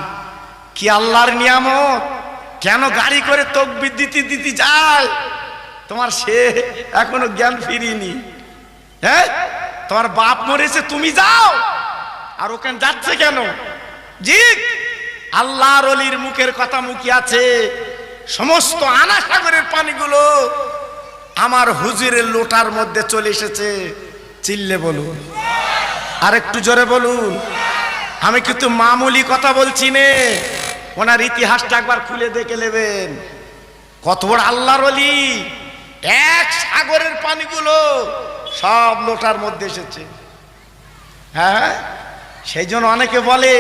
[SPEAKER 1] কি আল্লাহর নিয়ামত। কেন গাড়ি করে তাকবীর দিতে দিতে যায়? তোমার সে এখনো জ্ঞান ফিরিনি। হ্যাঁ, তোমার বাপ মরেছে, তুমি যাও, আর ওখানে যাচ্ছে কেন? জি, আল্লাহর ওলির মুখের কথা মুখে আছে। সমস্ত আনা সাগরের পানিগুলো আমার হুজুরের লোটার মধ্যে চলে এসেছে। চিল্লে বলুন, আর একটু জোরে বলুন। আমি কিন্তু মামুলি কথা বলছি নে, ওনার ইতিহাসটা একবার খুলে দেখে নেবেন। কত বড় আল্লাহর ওলি, এক সাগরের পানিগুলো সব লোটার মধ্যে এসেছে। হ্যাঁ, সেই জন্য অনেকে বলে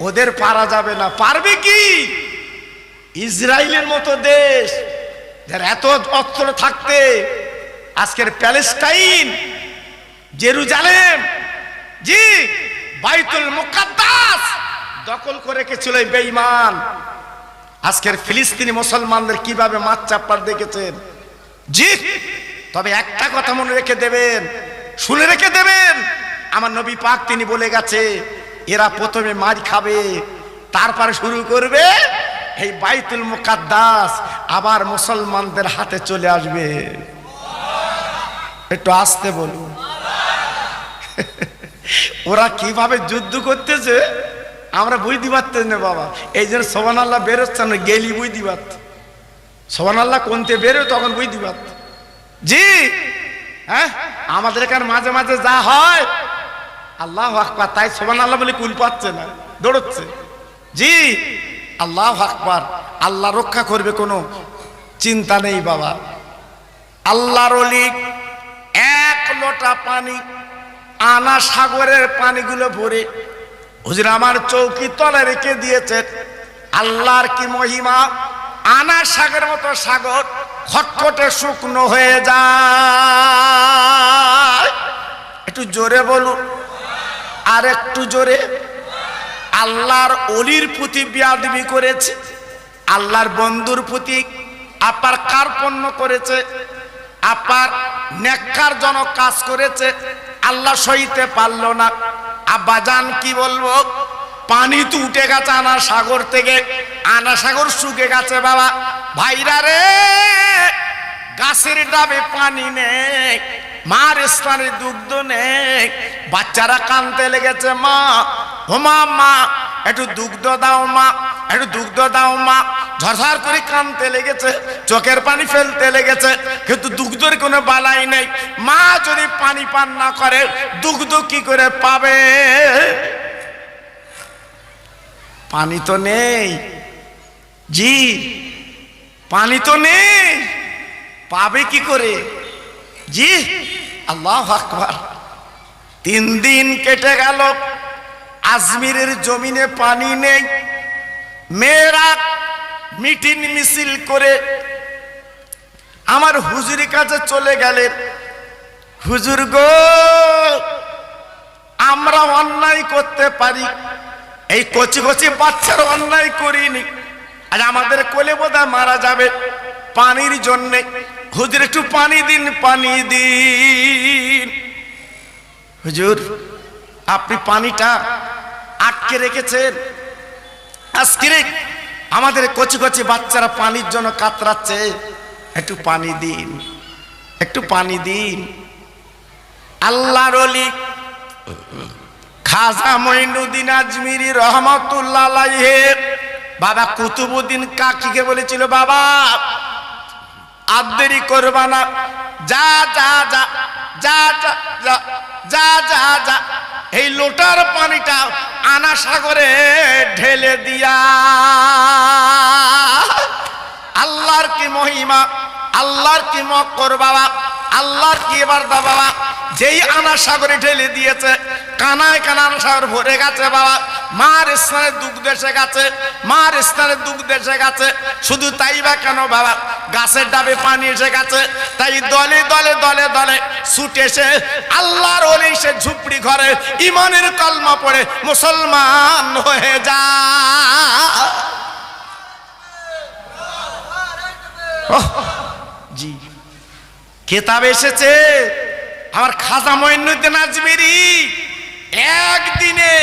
[SPEAKER 1] ওদের পারা যাবে না। পারবে কি? ইসরায়েলের মতো দেশ, যার এত অস্ত্র থাকতে আজকের প্যালেস্টাইন, জেরুজালেম, জি, বাইতুল মুকাদ্দাস দখল করে রেখেছিল এই বেঈমান। আজকের ফিলিস্তিনি মুসলমানদের কিভাবে মাছ চাপ্পার দেখেছেন। জি, তবে একটা কথা মনে রেখে দেবেন, শুনে রেখে দেবেন, আমার নবী পাক তিনি বলে গেছে, এরা প্রথমে মার খাবে, তারপরে শুরু করবে এই বাইতুল মুকাদ্দাস আবার মুসলমানদের হাতে চলে আসবে। একটু আস্তে বলুন। ওরা কিভাবে যুদ্ধ করতেছে আমরা বুঝতে পারতেন না বাবা। এই জন্য সুবহানাল্লাহ বেরোচ্ছে না, গেলি বুঝতে পারত। সুবহানাল্লাহ কোনতে বেরো তখন বুঝতে পারত। জি হ্যাঁ, আমাদের এখানে মাঝে মাঝে যা হয় আল্লাহু আকবার, তাই সুবহানাল্লাহ বলে কুল পাচ্ছে না, দৌড়চ্ছে। জি, আল্লাহু আকবার, আল্লাহ রক্ষা করবে, কোনো চিন্তা নেই বাবা। আল্লাহর ওলি এক লোটা পানি আনা সাগরের পানিগুলো ভরে হুজুর আমার চৌকি তলে রেখে দিয়েছেন। আল্লাহর কি মহিমা! আনা সাগরের মতো সাগর খটখটে শুকনো হয়ে যায়। একটু জোরে বলুন, আর একটু জোরে। আল্লাহর ওলির প্রতি বেয়াদবি করেছে, আল্লাহর বন্ধুর প্রতি আপনার কার্পণ্য করেছে, আপনার নেককারজনক কাজ করেছে, আল্লাহ সইতে পারল না। আব্বাজান কি বলবো, পানি তো উঠে গেছে আনা সাগর থেকে, আনা সাগর শুকে গেছে বাবা। ভাইরা রে, গাছের ডাবে পানি নেই, মার স্তনে দুগ্ধ নেই, বাচ্চারা কাঁদতে লেগেছে, মা ও মা, মা একটু দুগ্ধ দাও মা, একটু দুগ্ধ দাও মা। ঝরঝর করে কাঁদতে লেগেছে, চোখের পানি ফেলতে লেগেছে, কিন্তু দুগ্ধের কোনো বালাই নেই। মা যদি পানি পান না করে দুগ্ধ কি করে পাবে? পানি তো নেই। জি, পানি তো নেই, পাবে কি করে? জি, আল্লাহু আকবার। 3 দিন কেটে গেল, আজমিরের জমিনে পানি নেই, মেয়েরা মিটিং মিছিল করে আমার হুজুরের কাছে চলে গেলেন। হুজুর গো, আমরা অন্যায় করতে পারি, এই কচি কচি বাচ্চারা অন্যায় করিনি, আর আমাদের কোলে বোধহয় মারা যাবে পানির জন্যে। হুজুর একটু পানি দিন, পানি দিন। হুজুর আপনি পানিটা আটকে রেখেছেন, আজকে আমাদের কচি কচি বাচ্চারা পানির জন্য কাতরাচ্ছে, একটু পানি দিন, একটু পানি দিন। আল্লাহর ওলি খাজা মঈনুদ্দিন আজমিরি রহমাতুল্লাহ আলাইহি বাবা কুতুবউদ্দিন কাকিকে বলেছিল, বাবা আর দেরি করবা না, যা যা যা যা যা যা যা যা যা এই লোটার পানিটা আনা সাগরে ঢেলে দিয়া। আল্লাহর কি মহিমা, আল্লাহর কি মক্কর বাবা, আল্লাহর কি এবার দা বাবা, যেই আনা সাগরে ঢেলে দিয়েছে, কানায় কানা আনা সাগর ভরে গেছে বাবা। মার স্থানে দুগ্ধ এসে গেছে, মার স্থানে দুগ্ধ এসে গেছে। শুধু তাই বা কেন বাবা, গাছের ডাবে পানি এসে গেছে, তাই দলে দলে দলে দলে ছুটে এসে আল্লাহর ওলি সে ঝুপড়ি ঘরে ইমানের কলমা পড়ে মুসলমান হয়ে যা। জি, কিতাব এসেছে আমার খাজা মঈনুদ্দিন আজমিরি একদিনে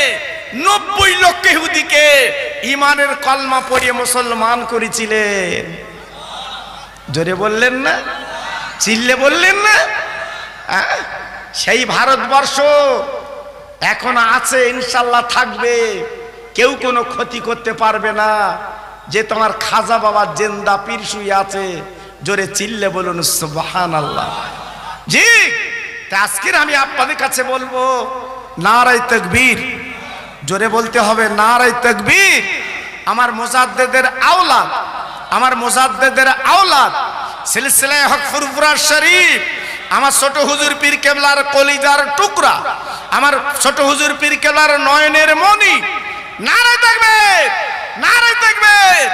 [SPEAKER 1] 90 লক্ষ ইহুদিকে ইমানের কলমা পড়িয়ে মুসলমান করেছিলেন। জোরে বললেন না, চিল্লে বললেন না? সেই ভারতবর্ষ এখন আছে, ইনশাল্লাহ থাকবে, কেউ কোনো ক্ষতি করতে পারবে না। যে তোমার খাজা বাবা জিন্দা পীর শুয়ে আছে, জোরে চিল্লে বলুন সুবহানাল্লাহ। জি, আজকের আমি আপনাদের কাছে বলবো নারায়ে তাকবীর, জোরে বলতে হবে নারায়ে তাকবীর। আমার মুজাদ্দিদের আওলাদ, আমার মুজাদ্দিদের আওলাদ সিলসিলায়ে হক ফুরফুরা শরীফ, আমার ছোট হুজুর পীর কেবলার কলিজার টুকরা, আমার ছোট হুজুর পীর কেবলার নয়নের মণি। নারায়ে তাকবীর, নারায়ে তাকবীর।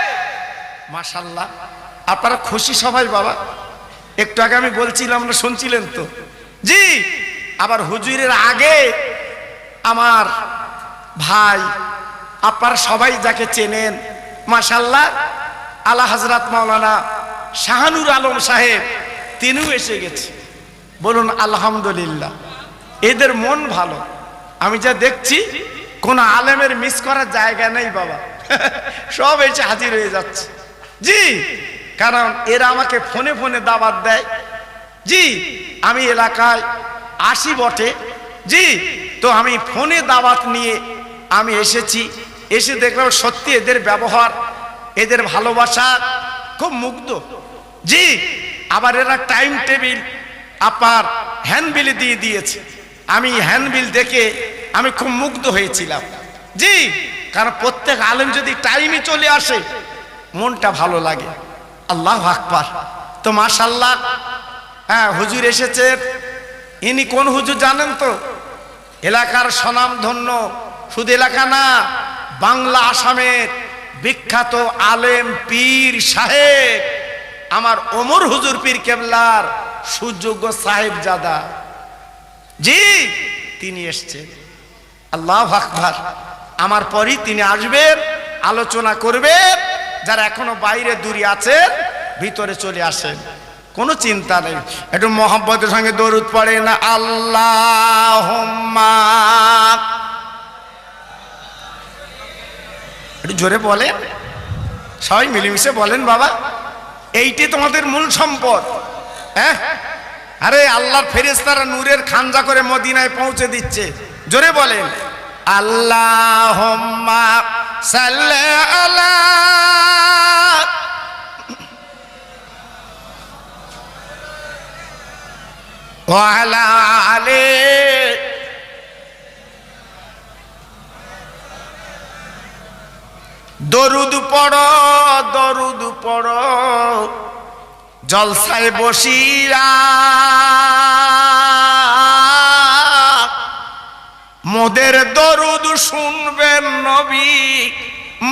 [SPEAKER 1] মাশাআল্লাহ, আপনারা খুশি সবাই বাবা? একটু আগে আমি বলছিলাম না, শুনছিলেন তো? জি, আবার হুজুরের আগে আমার ভাই, আপনারা সবাই যাকে চেনেন মাশাআল্লাহ, আলা হযরত মাওলানা শাহানুর আলম সাহেব, তিনিও এসে গেছে। বলুন আলহামদুলিল্লাহ। এদের মন ভালো, আমি যা দেখছি কোন আলেমের মিস করার জায়গা নেই বাবা, সব এসে হাজির হয়ে যাচ্ছে। জি, কারণ এরা আমাকে ফোনে ফোনে দাওয়াত দেয়। জি, আমি এলাকায় আসি বটে, জি, তো আমি ফোনে দাওয়াত নিয়ে আমি এসেছি। এসে দেখলাম সত্যি এদের ব্যবহার, এদের ভালোবাসা খুব মুগ্ধ। জি, আবার এরা টাইম টেবিল আপনার হ্যান্ডবিল দিয়ে দিয়েছে। আমি হ্যান্ডবিল দেখে আমি খুব মুগ্ধ হয়েছিলাম। জি, কারণ প্রত্যেক আলেম যদি টাইমে চলে আসে মনটা ভালো লাগে। আল্লাহু আকবার। তো মাশাআল্লাহ, হ্যাঁ হুজুর এসেছে। ইনি কোন হুজুর জানেন তো? এলাকার স্বনামধন্য, শুধু এলাকা না, বাংলা আসামের বিখ্যাত আলেম পীর সাহেব আমার ওমর হুজুর পীর কেবলার সুযোগ্য সাহেবজাদা। জি, তিনি এসছেন। আল্লাহু আকবার। আমার পরই তিনি আসবেন, আলোচনা করবেন। যারা এখনো বাইরে দূরে আছেন ভিতরে চলে আসেন, কোনো চিন্তা নেই। একটু মহব্বতের সঙ্গে দরুদ পড়েন, আল্লাহুম্মা। একটু জোরে বলেন, সবাই মিলেমিশে বলেন বাবা, এইটি তোমাদের মূল সম্পদ। হ্যাঁ, আরে আল্লাহর ফেরেশতারা নূরের খানজা করে মদিনায় পৌঁছে দিচ্ছে। জোরে বলেন, আল্লাহুম্মা সাল্লি আলা ওয়া আলা আলি। দরুদ পড়ো, দরুদ পড়ো জলসায় বসিয়া, মোদের দরুদ শুনবেন নবী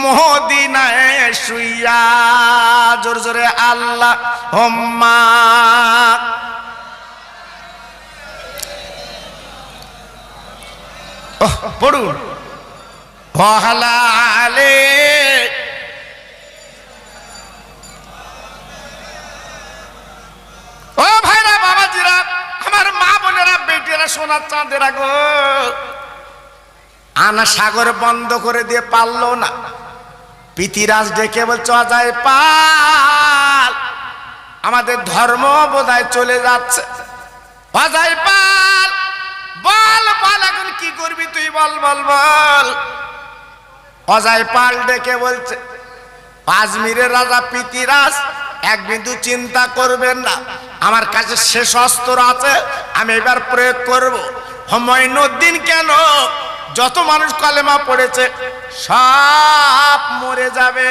[SPEAKER 1] মদিনায় শুইয়া। জোরে জোরে আল্লাহ হুম্মা। পড়ুন ওয়ালালে। ও ভাইরা বাবাজিরা, আমার মা বোনেরা, বেটিরা, সোনার চাঁদেরা গো, আনা সাগর বন্ধ করে দিয়ে পারলো না। পিতিরাজ ডেকে বলছে অজয় পাল, আমাদের ধর্ম বোধহয় চলে যাচ্ছে। অজয় পাল বল বল, এখন কি করবি তুই, বল বল বল। অজয় পাল ডেকে বলছে আজমিরের রাজা পিতিরাজ, এক বিন্দু চিন্তা করবেন না, আমার কাছে শেষ অস্ত্র আছে, আমি এবার প্রয়োগ করব। মঈনুদ্দিন কেন, যত মানুষ কালেমা পড়েছে সব মরে যাবে।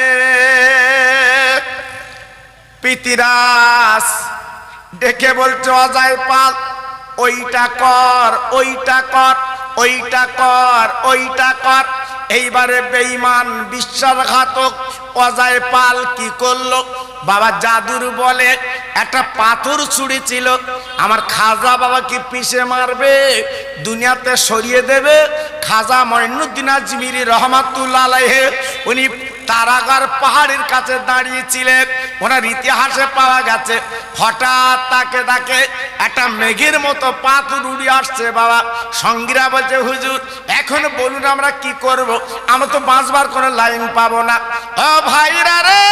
[SPEAKER 1] পিতিরাজ ডেকে বলছে অজয় পাল, ওইটা কর, ওইটা কর, ওইটা কর, ওইটা কর। এইবারে বেঈমান বিশ্বাসঘাতক অজয় পাল কি করলো, বাবা জাদুর বলে একটা পাথর ছুঁড়েছিল, আমার খাজা বাবা কি পিষে মারবে, দুনিয়াতে সরিয়ে দেবে। খাজা মঈনুদ্দিন আজমিরি রহমাতুল্লাহ আলাইহি উনি তারাগার পাহাড়ের কাছে দাঁড়িয়েছিলেন, ওনার ইতিহাসে পাওয়া গেছে। হঠাৎ তাকে তাকে একটা মেঘের মতো পাথর উড়ে আসছে। বাবা সঙ্গীরা বলছে হুজুর এখন বলুন আমরা কি করব, আমরা তো বাঁচবার কোনো লাইন পাবো না। ও ভাইরা রে,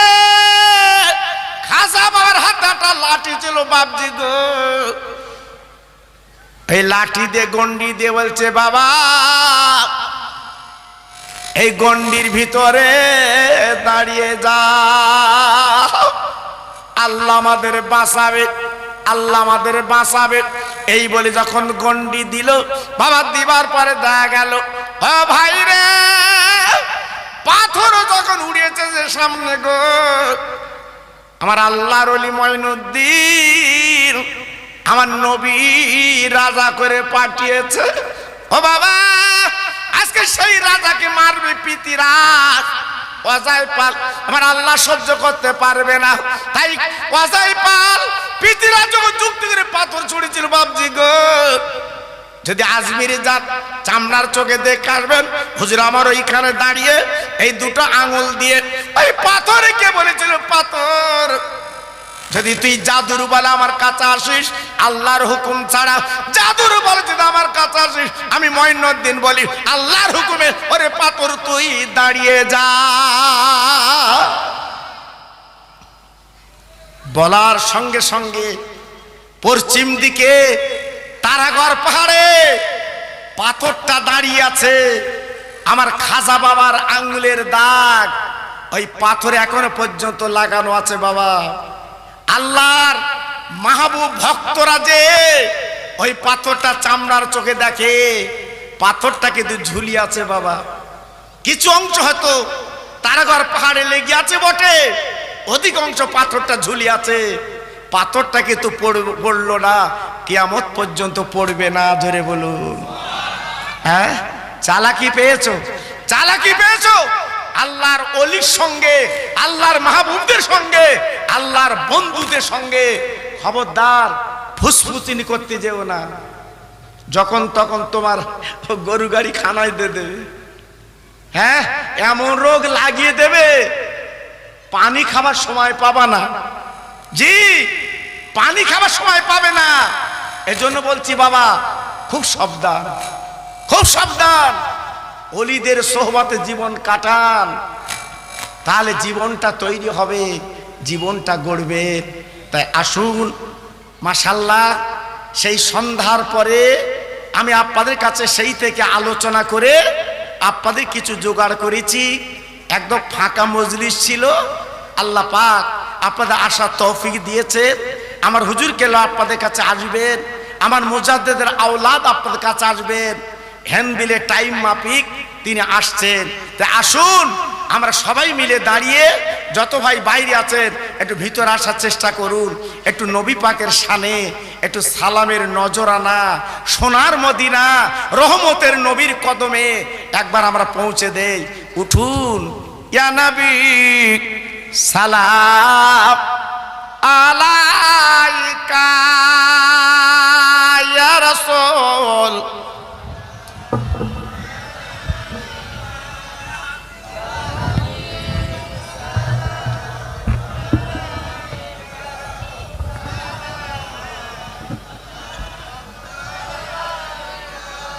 [SPEAKER 1] খাজা বাবার হাতে একটা লাঠি ছিল বাপজি গো, এই লাঠি দিয়ে গন্ডি দিয়ে বলছে বাবা এই গন্ডির ভিতরে দাঁড়িয়ে যা, আল্লাহ আমাদের বাঁচাবে, আল্লাহ আমাদের বাঁচাবে। এই বলে যখন গন্ডি দিল, বাবা দিবার পরে দেখা গেল ও ভাই রে, পাথরও যখন উড়িয়েছে যে সামনে গো, আমার আল্লাহর ওলি মঈনুদ্দিন আমার নবী রাজা করে পাঠিয়েছে। ও বাবা আজকে সেই রাজাকে মারবে পিতিরাজ। অজয় পাল আমার আল্লাহ সহ্য করতে পারবে না, তাই অজয় পাল পিতিরাজ যখন যুক্তি করে পাথর ছুঁড়েছিল বাবজি গো, যদি আজমিরে যান চামড়ার চোখে দেখে আসবেন হুজুর আমার ওইখানে দাঁড়িয়ে এই দুটো আঙুল দিয়ে ওই পাথরে কে বলেছিল, পাথর যদি তুই জাদুর বলে আমার কাছে আসিস, আল্লাহর হুকুম ছাড়া জাদুর বলে যদি আমার কাছে আসিস, আমি মঈনুদ্দিন বলি আল্লাহর হুকুমে, ওরে পাথর তুই দাঁড়িয়ে যা। বলার সঙ্গে সঙ্গে পশ্চিম দিকে তারাগড় পাহাড়ে পাথরটা দাঁড়িয়ে আছে, আমার খাজা বাবার আঙ্গুলের দাগ ওই পাথরে এখনো পর্যন্ত লাগানো আছে। বাবা আল্লাহর মাহবুব ভক্তরা যে ওই পাথরটা চামড়ার চোখে দেখে, পাথরটা কিন্তু ঝুলিয়ে আছে। বাবা কিছু অংশ হয়তো তারাগড় পাহাড়ে লেগে আছে বটে, অধিকাংশ পাথরটা ঝুলিয়ে আছে। পাথরটা কিন্তু পড়লো না, কিয়ামত পর্যন্ত পড়বে না। ধরে বলুন হ্যাঁ, চালাকি পেয়েছো, চালাকি পেয়েছো। আল্লাহর ওলির সঙ্গে, আল্লাহর মাহবুবদের সঙ্গে, আল্লাহর বন্ধুদের সঙ্গে খবরদার ফুসফুসিনি করতে যেও না। যখন তখন তোমার গরু গাড়ি খানায় দিয়ে দেবে, হ্যাঁ এমন রোগ লাগিয়ে দেবে পানি খাবার সময় পাবা না। জি পানি খাবার সময় পাবে না। এজন্য বলছি বাবা খুব সাবধান, খুব সাবধান। ওলিদের সোহবতে জীবন কাটান, তাহলে জীবনটা তৈরি হবে, জীবনটা গড়বে। তাই আসুন মাশাআল্লাহ, সেই সন্ধ্যার পরে আমি আপনাদের কাছে সেই থেকে আলোচনা করে আপনাদের কিছু জোগাড় করেছি। একদম ফাঁকা মজলিস ছিল, আল্লাহ পাক আপনাদের আসার তৌফিক দিয়েছে। আমার হুজুর কেন আপনাদের কাছে আসবেন, আমার মুজাদ্দেদের আওলাদ আপনাদের কাছে আসবেন, হ্যান্ডবিলে টাইম মাফিক তিনি আসছেন। তাই আসুন আমরা সবাই মিলে দাঁড়িয়ে, যত ভাই বাইরে আছেন একটু ভিতরে আসার চেষ্টা করুন, একটু নবী পাকের শানে একটু সালামের নজরানা, সোনার মদিনা রহমতের নবীর কদমে একবার আমরা পৌঁছে দেই। উঠুন, ইয়া নবী সালাম আলাইকা ইয়া রাসূল।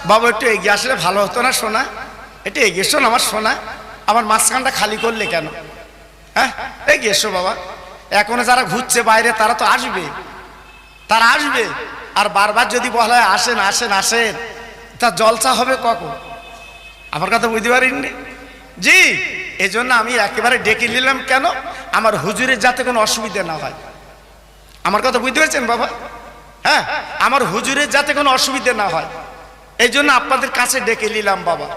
[SPEAKER 1] বাবা একটু এগিয়ে আসলে ভালো হতো না সোনা? একটু এগিয়ে এসো না আমার সোনা, আমার মাঝখানটা খালি করলে কেন? হ্যাঁ এগিয়ে এসো বাবা। এখনো যারা ঘুরছে বাইরে তারা তো আসবে, তারা আসবে। আর বারবার যদি বলা হয় আসেন আসেন আসেন, তা জলসা হবে কখন? আমার কথা বুঝতে পারিনি জি। এই জন্য আমি একেবারে ডেকে নিলাম। কেন? আমার হুজুরের যাতে কোনো অসুবিধা না হয়। আমার কথা বুঝতে পেরেছেন বাবা? হ্যাঁ, আমার হুজুরের যাতে কোনো অসুবিধা না হয়, এই জন্য আপনাদের কাছে ডেকে নিলাম বাবা।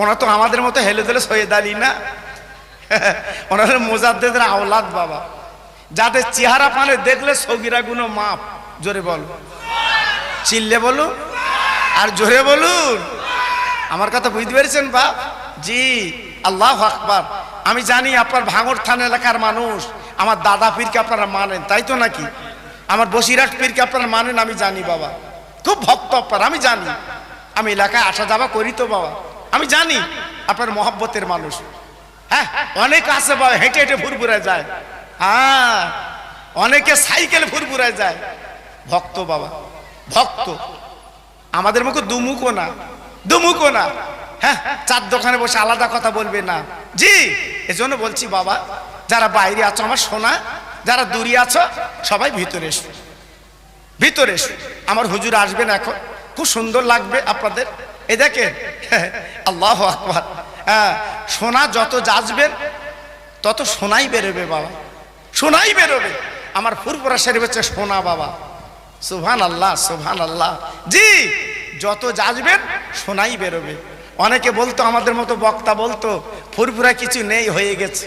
[SPEAKER 1] ওরা তো আমাদের মতো হেলে ধেলে সৈয়দ আলী না, ওনাদের মুজাদ্দেদের আওলাদ বাবা, যাদের চেহারা পানে দেখলে সগিরা গুনো মাপ। জোরে বল, চিল্লে বলুন আর জোরে বলুন। আমার কথা বুঝতে পেরেছেন বাপ? জি, আল্লাহু আকবার। আমি জানি আপনার ভাঙড় থানা এলাকার মানুষ আমার দাদা পীরকে আপনারা মানেন, তাই তো নাকি? আমার বসিরহাট পীরকে আপনারা মানেন, আমি জানি বাবা। খুব ভক্ত আপনার, আমি জানি। আমি এলাকায় আসা যাওয়া করি তো বাবা, আমি জানি আপনার মহব্বতের মানুষ। হ্যাঁ, অনেক আছে বাবা, হেঁটে হেঁটে ফুরফুরায় যায়। হ্যাঁ, অনেকে সাইকেলে ফুরফুরায় যায়। ভক্ত বাবা, ভক্ত। আমাদের মুখে দুমুখো না, দুমুখো না। হ্যাঁ, চার দোকানে বসে আলাদা কথা বলবে না জি। এজন্য বলছি বাবা, যারা বাইরে আছো আমার সোনা, যারা দূরে আছো সবাই ভিতরে এসো, ভিতরে এসো। আমার হুজুর আসবেন এখন, খুব সুন্দর লাগবে আপনাদের। এই দেখেন, আল্লাহু আকবার। হ্যাঁ, সোনা যত যাচবেন তত সোনাই বেরোবে বাবা, সোনাই বেরোবে। আমার ফুরফুরা শরীফ হচ্ছে সোনা বাবা। সুবহানাল্লাহ, সুবহানাল্লাহ। জি, যত যাচবেন সোনাই বেরোবে। অনেকে বলতো, আমাদের মতো বক্তা বলতো ফুরফুরা কিছু নেই, হয়ে গেছে।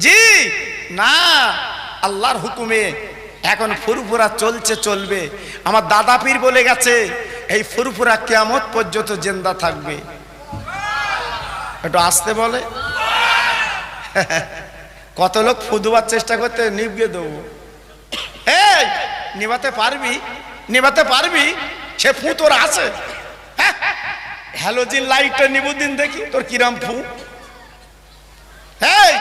[SPEAKER 1] জি না, আল্লাহর হুকুমে এখন ফুরফুরা চলছে, চলবে। আমার দাদা পীর বলে গেছে এই ফুরফুরা কিয়ামত পর্যন্ত জিন্দা থাকবে। একটু আসতে বলে। কত লোক ফুদুবার চেষ্টা করতে, নিভিয়ে দেবো। এই নিভাতে পারবি? নিভাতে পারবি? সে ফু তোর আছে? হ্যালোজিন লাইটটা নিবুদিন দেখি তোর কিরাম ফু। এই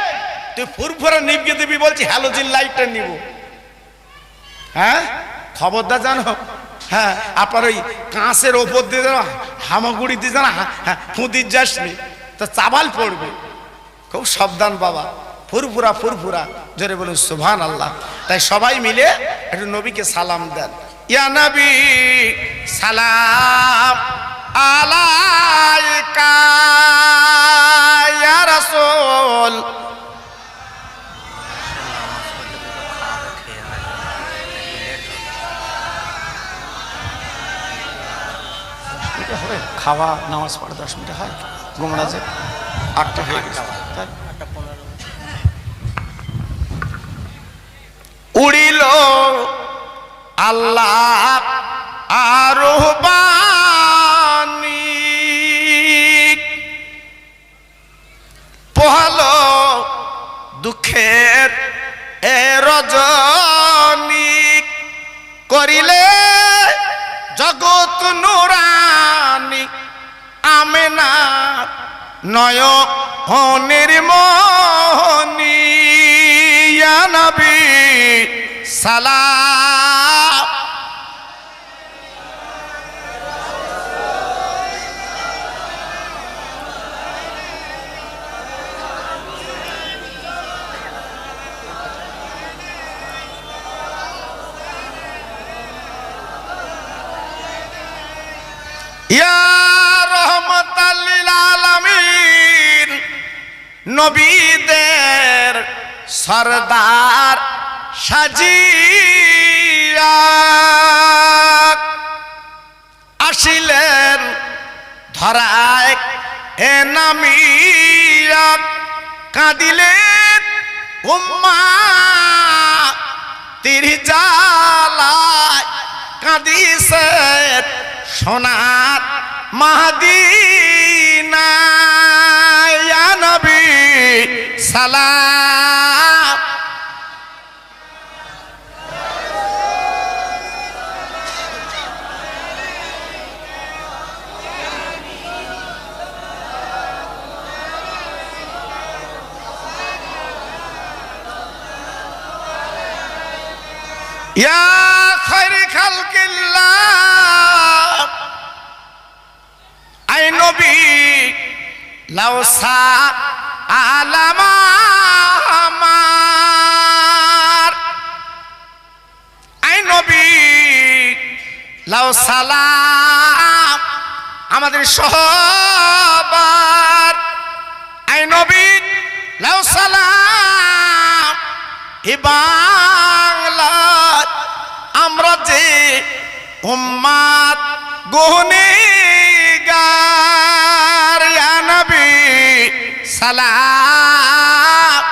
[SPEAKER 1] তুই ফুরফুরা নিভিয়ে দিবি বলছি, হ্যালোজিন লাইটটা নিব? হ্যাঁ, খবরদার জানো। হ্যাঁ, আপনার ওই কাঁচের ওপর দিয়ে যেন হামাগুড়ি দিয়ে যেন ফুঁদির যাসনি, তো চাবাল পড়বে। খুব সাবধান বাবা। ফুরফুরা, ফুরফুরা, জোরে বলুন সুবহানাল্লাহ। তাই সবাই মিলে একটু নবীকে সালাম দেন। ইয়া নবী সালাম আলাইকা ইয়া রাসূল। খাওয়া নামাজ পড়ে 10 মিনিট হয়, গোমরাজে 8টা হয়ে গেছে। উড়িল আল্লাহ আরবানি, পোহালো দুঃখের এ রজনী, করিলে জগৎ নুরানি, আমেনা নয়নের মনি। ইয়া নবী সালাম ইয়া রহমাতাল লিল আলামিন। নবীদের সরদার সাজিয়া আসিলেন ধরায় এ নামিয়া, কাঁদিলেন উম্মতের জালায় কাঁদিছে সোনার মদিনা ইয়া নবী সালাম। ইয়া খায়রে খালকিল্লাহ আই নবী লাউ সালামা আমার আই নবী লাউ সালাম আমাদের সবার আই নবী লাউ সালাম এ বাংলার আমরা যে উম্মাত গুনেগার ইয়া নবী সালাম।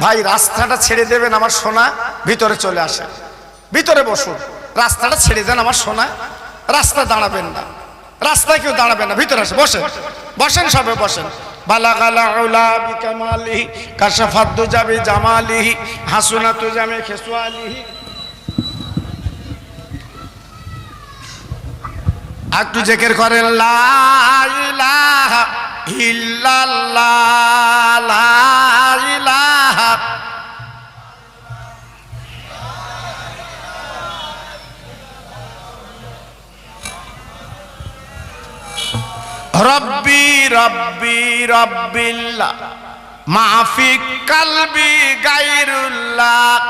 [SPEAKER 1] ভাই রাস্তাটা ছেড়ে দেবেন আমার সোনা, ভিতরে চলে আসে, ভিতরে বসুন। রাস্তাটা ছেড়ে দেন আমার সোনা, রাস্তা দাঁড়াবেন না, রাস্তায় কেউ দাঁড়াবেন না, ভিতরে আসে বসেন, বসেন সবে বসেন। বালাগালা উলা বিকামালিহি কাশাফাদ্দু জাবি জামালিহি হাসুনাতু জামে খেসওয়ালিহি। একটু জিকির করেন লা ইলাহা ইল্লাল্লাহ লা ইলাহা রব্বি রব্বি রব্বিল্লাহ মাফি কলবি গায়রুল্লাহ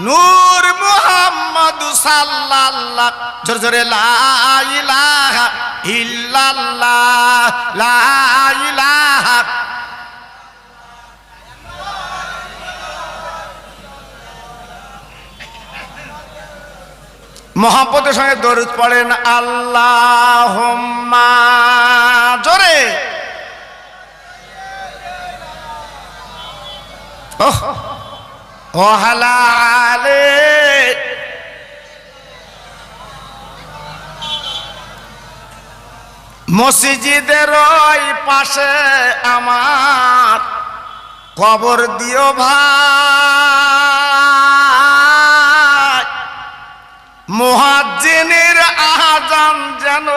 [SPEAKER 1] নূর মুহাম্মদ সাল্লাল্লাহ। জোরে জোরে লা ইলাহা ইল্লাল্লাহ লা ইলাহা। মোহাম্মদের সঙ্গে দরুদ পড়েন আল্লাহুম্মা জোরে। ও হালালে মসজিদের ওই পাশে আমার কবর দিও ভাই, মুয়াজ্জিনের আযান যেন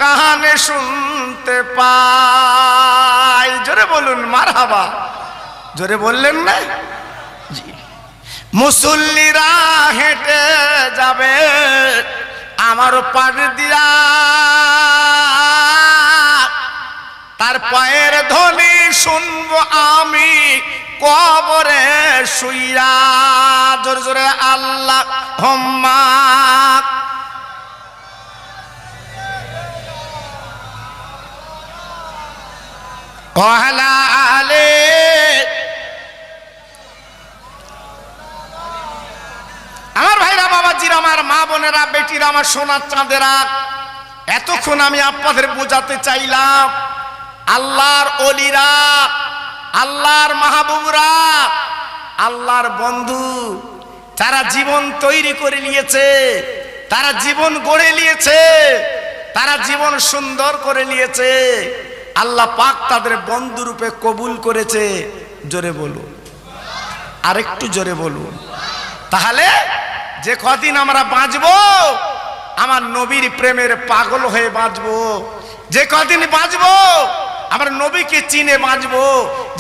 [SPEAKER 1] কানে শুনতে পাই। জোরে বলুন মারহাবা। জোরে বললেন না? জি। মুসল্লিরা হেঁটে যাবে আমার পাশ দিয়া, তার পায়ের ধ্বনি শুনবো আমি কবরে শুইয়া। জোরে জোরে আল্লাহুম্মা ওয়া আলা আলি। আমার ভাইরা, বাবাজিরা, আমার মা বোনেরা, বেটিরা, আমার সোনার চাঁদেরা, এতক্ষণ আমি আপনাদের বোঝাতে চাইলাম আল্লাহর ওলিরা, আল্লাহর মাহবুবরা, আল্লাহর বন্ধু, তারা জীবন তৈরি করে নিয়েছে, তারা জীবন গড়ে নিয়েছে, তারা জীবন সুন্দর করে নিয়েছে। আল্লাহ পাক তাদের বন্ধু রূপে কবুল করেছে। জোরে বলুন, আরেকটু জোরে বলুন। তাহলে যে কদিন আমরা বাঁচবো আমার নবীর প্রেমের পাগল হয়ে বাঁচবো, যে কদিন বাঁচবো আমরা নবীকে চিনে বাঁচবো,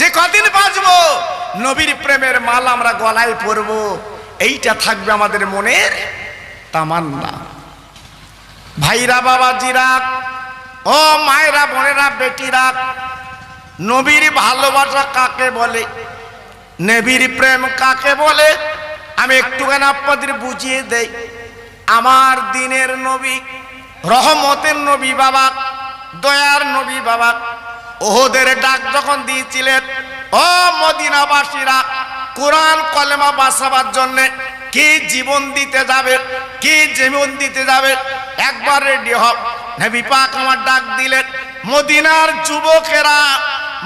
[SPEAKER 1] যে কদিন বাঁচবো নবীর প্রেমের মালা আমরা গলায় পরবো। এইটা থাকবে আমাদের মনের তামান্না। ভাইরা, বাবাজিরা, ও মায়েরা, বোনেরা, বেটিরা, নবীর ভালোবাসা কাকে বলে, নবীর প্রেম কাকে বলে আমি একটুখানি আপনাদের বুঝিয়ে দেই। আমার দিনের নবী, রহমতের নবী বাবা, দয়ার নবী বাবা, ওহদের ডাক যখন দিয়েছিলেন ও মদিনাবাসীরা, কোরআন কলেমা বাঁচাবার জন্য কি জীবন দিতে যাবে, কি জীবন দিতে যাবে, একবার রেডি হও। নবী পাক আমার ডাক দিলেন, মদিনার যুবকেরা,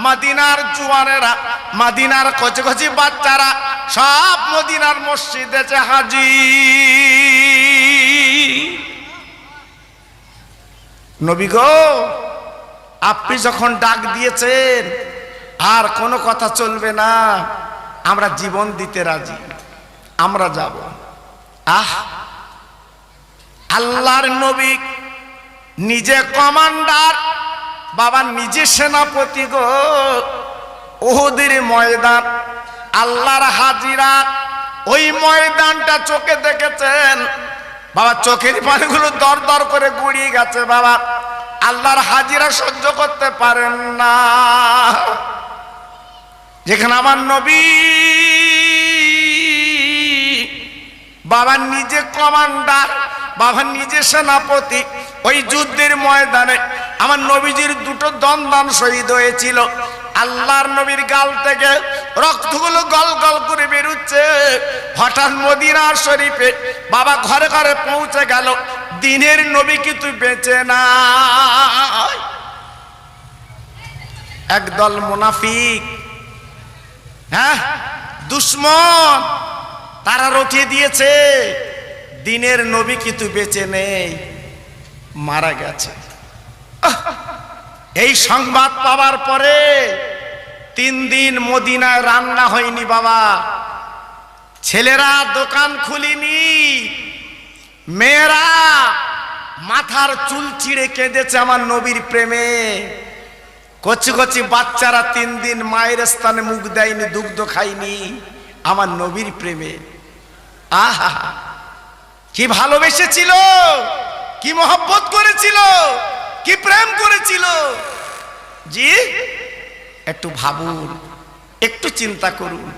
[SPEAKER 1] মদিনার জুয়ানেরা, মদিনার কচি কচি বাচ্চারা সব মদিনার মসজিদে এসে হাজির। নবী গো, আপনি যখন ডাক দিয়েছেন আর কোনো কথা চলবে না, আমরা জীবন দিতে রাজি, আমরা যাব। আল্লাহর নবী নিজে কমান্ডার, বাবা নিজে সেনাপতি গো। উহুদের ময়দান, আল্লাহর হাজিরা, ওই ময়দানটা চোখে দেখেছেন বাবা, চোখের পানিগুলো দর দর করে গড়িয়ে গেছে বাবা। আল্লাহর হাজিরা সহ্য করতে পারেন না, যেখানে আমার নবী বাবা নিজে কমান্ডার, বাবা নিজে সেনাপতি। ওই যুদ্ধের ময়দানে আমার নবীজির দুটো দন্দান শহীদ হয়েছিল। আল্লাহর নবীর গাল থেকে রক্তগুলো গল গল করে বেরোচ্ছে। হঠাৎ মদিনা শরীফে বাবা ঘরে ঘরে পৌঁছে গেল, দিনের নবী কিন্তু বেঁচে না। একদল মুনাফিক, হ্যাঁ দুশ্মন, তারা রটিয়ে দিয়েছে দিনের নবী কিন্তু বেঁচে নেই, মারা গেছে। এই সংবাদ পাওয়ার পরে 3 দিন মদিনায় রান্না হয়নি বাবা। ছেলেরা দোকান খুলিনি, মেয়েরা মাথার চুল ছিঁড়ে কেঁদেছে আমার নবীর প্রেমে। কচি কচি বাচ্চারা 3 দিন মায়ের স্থানে মুখ দেয়নি, দুগ্ধ খায়নি আমার নবীর প্রেমে। আহা, কি ভালোবেসেছিল, কি মহব্বত করেছিল, কি প্রেম করেছিল। জি একটু ভাবুন, একটু চিন্তা করুন।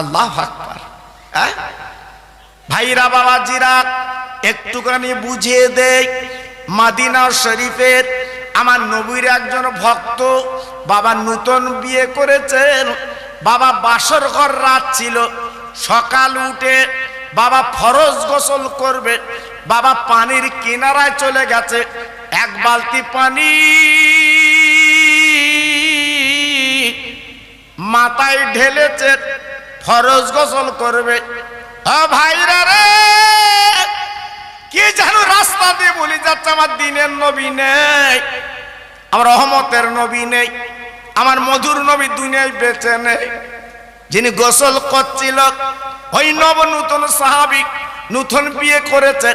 [SPEAKER 1] আল্লাহু আকবার। ভাইরা বাবাজিরা, একটুখানি বুঝিয়ে দেয়, মদিনা শরীফের আমার নবীর একজন ভক্ত বাবা নতুন বিয়ে করেছেন। বাবা বাসর ঘর রাত ছিল, সকাল উঠে বাবা ফরজ গোসল করবে, বাবা পানির কিনারায় চলে গেছে, 1 বালতি পানি মাথায় ঢেলেছে, ফরজ গোসল করবে। ভাইরা রে, কি যেন রাস্তা দিয়ে বলে যাচ্ছে, আমার দিনের নবী নেই, আমার রহমতের নবী নেই, আমার মধুর নবী দুনিয়ায় বেঁচে নেই। যিনি গোসল করছিল ওই নব নতুন সাহাবী, নতুন বিয়ে করেছে,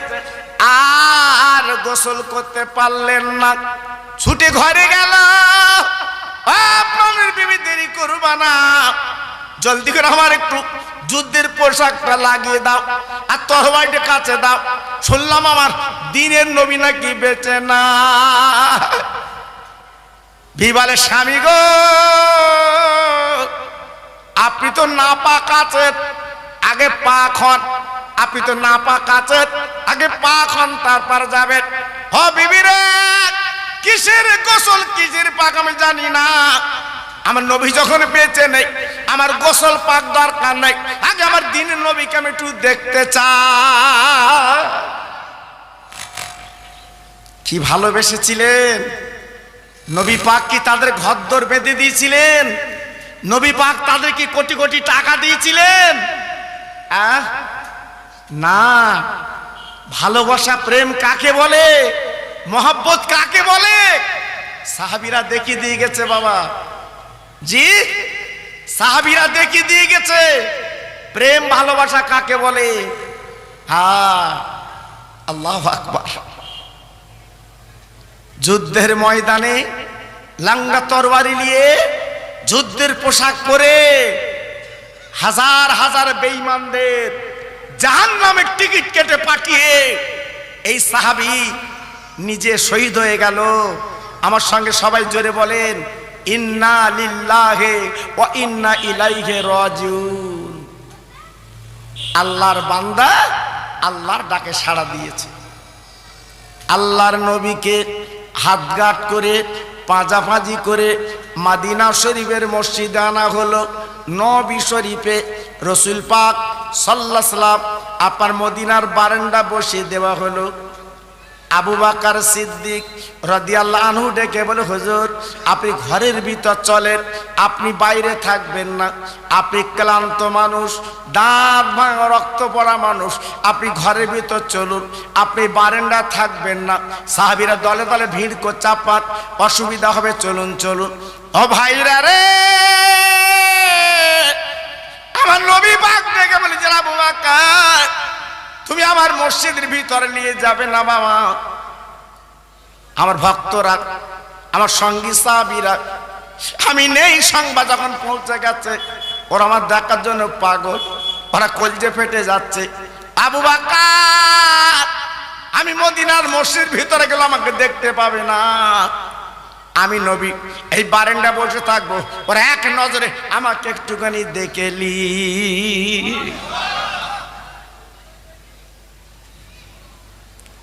[SPEAKER 1] আর গোসল করতে পারলেন না, ছুটে ঘরে গেল। আপনাদের বিবি দেরি করবা না, জলদি করে আমার একটু যুদ্ধের পোশাকটা লাগিয়ে দাও আর তরবারিটা কাছে দাও, শুনলাম আমার দিনের নবী নাকি বেঁচে না। বিবালে স্বামী গো, আপনি তো নাপাক আছেন, আগে পাক হন। আপনি তো নাপাক আছেন, আগে পাক হন, তারপর যাবেন। হ বিবি রে, কিসের গোসল কিসের পাক আমি জানি না, আমার নবী যখন বেঁচে নেই আমার গোসল পাক দরকার নাই, আগে আমার দিনের নবীকে আমি একটু দেখতে চাই। কি ভালোবেসেছিলেন নবী পাক, কি তাদের ঘরদোর বেঁধে দিয়েছিলেন? নবী পাক তাদের কি কোটি কোটি টাকা দিয়েছিলেন? না। ভালোবাসা প্রেম কাকে বলে, মহব্বত কাকে বলে, সাহাবীরা দেখিয়ে দিয়ে গেছে বাবা। জি, সাহাবীরা দেখিয়ে দিয়ে গেছে প্রেম ভালোবাসা কাকে বলে। আল্লাহু আকবার। যুদ্ধের ময়দানে লাঙ্গা তরবারি নিয়ে, যুদ্ধের পোশাক পরে হাজার হাজার বেঈমানদের জাহান্নামের টিকিট কেটে পাঠিয়ে এই সাহাবী নিজে শহীদ হয়ে গেল। আমার সঙ্গে সবাই জোরে বলেন, ইন্না লিল্লাহি ওয়া ইন্না ইলাইহি রাজিউন। আল্লাহর বান্দা আল্লাহর ডাকে সাড়া দিয়েছে। আল্লাহর নবীকে হাতঘাট করে পাঁজাপাঁজি করে মাদিনা শরীফের মসজিদে আনা হলো। নবী শরীফে রসুল পাক সাল্লাল্লাহু আলাইহি ওয়াসাল্লাম আপনার মদিনার বারান্দা বসিয়ে দেওয়া হলো। আবু বকর সিদ্দিক রাদিয়াল্লাহু আনহু ডেকে বলে, হুজুর আপনি ঘরের ভিতর চলেন, আপনি বাইরে থাকবেন না, আপনি ক্লান্ত মানুষ, দাঁত ভাঙা রক্ত পড়া মানুষ, আপনি ঘরের ভিতর চলুন, আপনি বারান্দা থাকবেন না। সাহাবীরা দলে দলে ভিড় করছে, চাপাত অসুবিধা হবে, চলুন চলুন। ও ভাইরা রে, আমার নবী পাক ডেকে বলে, যে আবু বকর তুমি আমার মসজিদের ভিতরে নিয়ে যাবে না বাবা। আমার ভক্তরা, আমার সঙ্গী সাহাবীরা, আমি নেই সংবাদ যখন পৌঁছে গেছে, ওরা আমার দেখার জন্য পাগল, ওরা কলজে ফেটে যাচ্ছে। আবু বকর আমি মদিনার মসজিদের ভিতরে গেলে আমাকে দেখতে পাবে না, আমি নবী এই বারান্দা বসে থাকবো, ওরা এক নজরে আমাকে একটুখানি দেখেলি।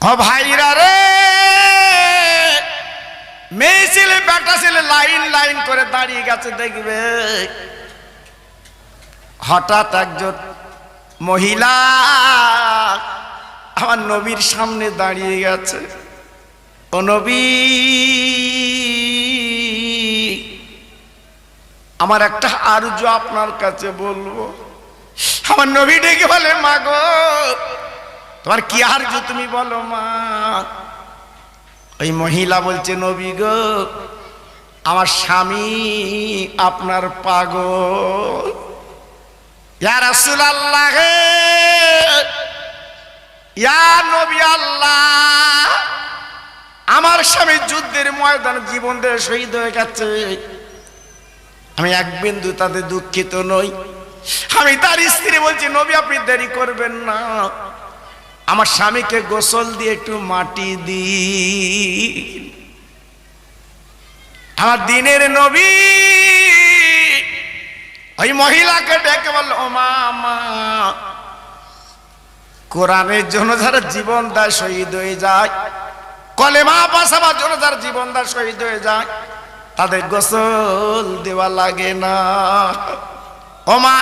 [SPEAKER 1] ও ভাইরা রে, মেয়ে ছেলে বেটা ছেলে লাইন লাইন করে দাঁড়িয়ে গেছে, দেখবে হঠাৎ একজন মহিলা আমার নবীর সামনে দাঁড়িয়ে গেছে। ও নবী, আমার একটা আরজু আপনার কাছে বলবো। আমার নবী ডেকে বলে, মা গো তোমার কি আরজু তুমি বলো মা। ওই মহিলা বলছে, নবী গো আমার স্বামী আপনার পাগল। ইয়া রাসূলুল্লাহ, ইয়া নবী আল্লাহ, আমার স্বামী যুদ্ধের ময়দানে জীবন দিয়ে শহীদ হয়ে গেছে, আমি এক বিন্দু তাতে দুঃখিত নই। আমি তার স্ত্রী বলছি, নবী আপনি দেরি করবেন না, আমার স্বামীকে গোসল দিয়ে একটু মাটি দিন। আমার দিনের নবী ওই মহিলাকে ডেকে বলল, ও মা, মা কোরআনের জন্য যারা জীবন দেয় শহীদ হয়ে যায়, কলেমা বাঁচাবার জন্য যারা জীবন দেয় শহীদ হয়ে যায়, তাদের গোসল দেওয়া লাগে না। ও মা,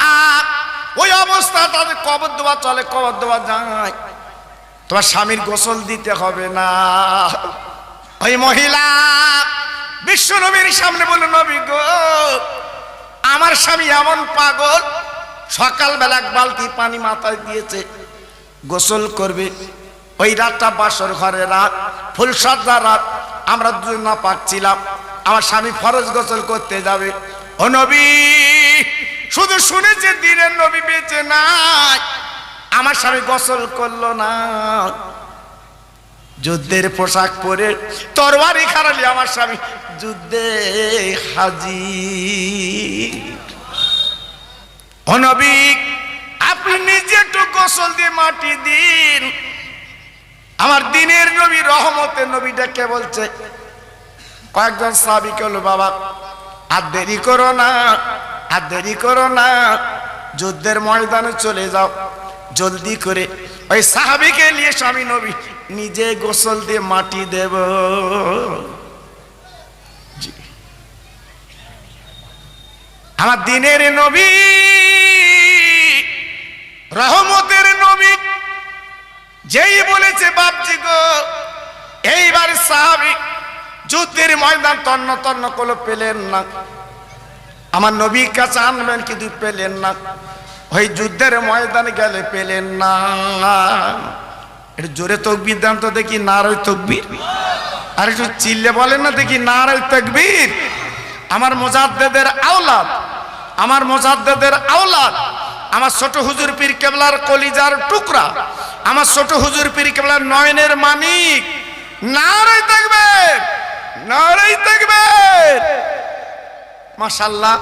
[SPEAKER 1] ওই অবস্থা তাদের কবর দেওয়া চলে, কবর দেওয়া যায়, তোমার স্বামীর গোসল দিতে হবে না। ওই মহিলা বিশ্ব নবীর সামনে বলল, নবী গো আমার স্বামী এমন পাগল, সকালবেলা এক বালতি পানি মাথায় দিয়েছে, গোসল করবে। ওই রাতটা বাসর ঘরে রাত, ফুলসজ্জা রাত, আমরা দুজন না পাচ্ছিলাম, আমার স্বামী ফরজ গোসল করতে যাবে। ও নবী, শুধু শুনেছে দিনের নবী বেঁচে নাই, আমার স্বামী গোসল করলো না, যুদ্ধের পোশাক পরে তরবারি খারালি আমার স্বামী যুদ্ধে হাজির। ও নবী আপনি নিজে একটু গোসল দিয়ে মাটি দিন। আমার দিনের নবী রহমতের নবী ডেকে বলছে, কয়েকজন সাহাবীকে হলো, বাবা আর দেরি করো না, আর দেরি করো না, যুদ্ধের ময়দানে চলে যাও জলদি করে। ওই সাহাবীকে নিয়ে স্বামী নবী নিজে গোসল দিয়ে মাটি দেব। আমার দিনের নবী রহমতের নবী যেই বলেছে, বাপজি গো এইবার সাহাবী যুদ্ধের ময়দান তন্ন তন্ন করে পেলেন না, আমার নবীর কাছে আনবেন কিন্তু পেলেন না, ওই যুদ্ধের ময়দানে গেলে পেলেন না। একটু জোরে তাকবীর দেন তো দেখি, নারায়ে তাকবীর। আর একটু চিল্লে বলেন না দেখি, নারায়ে তাকবীর। আমার মুজাদ্দেদের আওলাদ, আমার মুজাদ্দেদের আওলাদ, আমার ছোট হুজুর পীর কেবলার কলিজার টুকরা, আমার ছোট হুজুর পীর কেবলার নয়নের মানিক, নারায়ে তাকবীর, নারায়ে তাকবীর। মাশাআল্লাহ।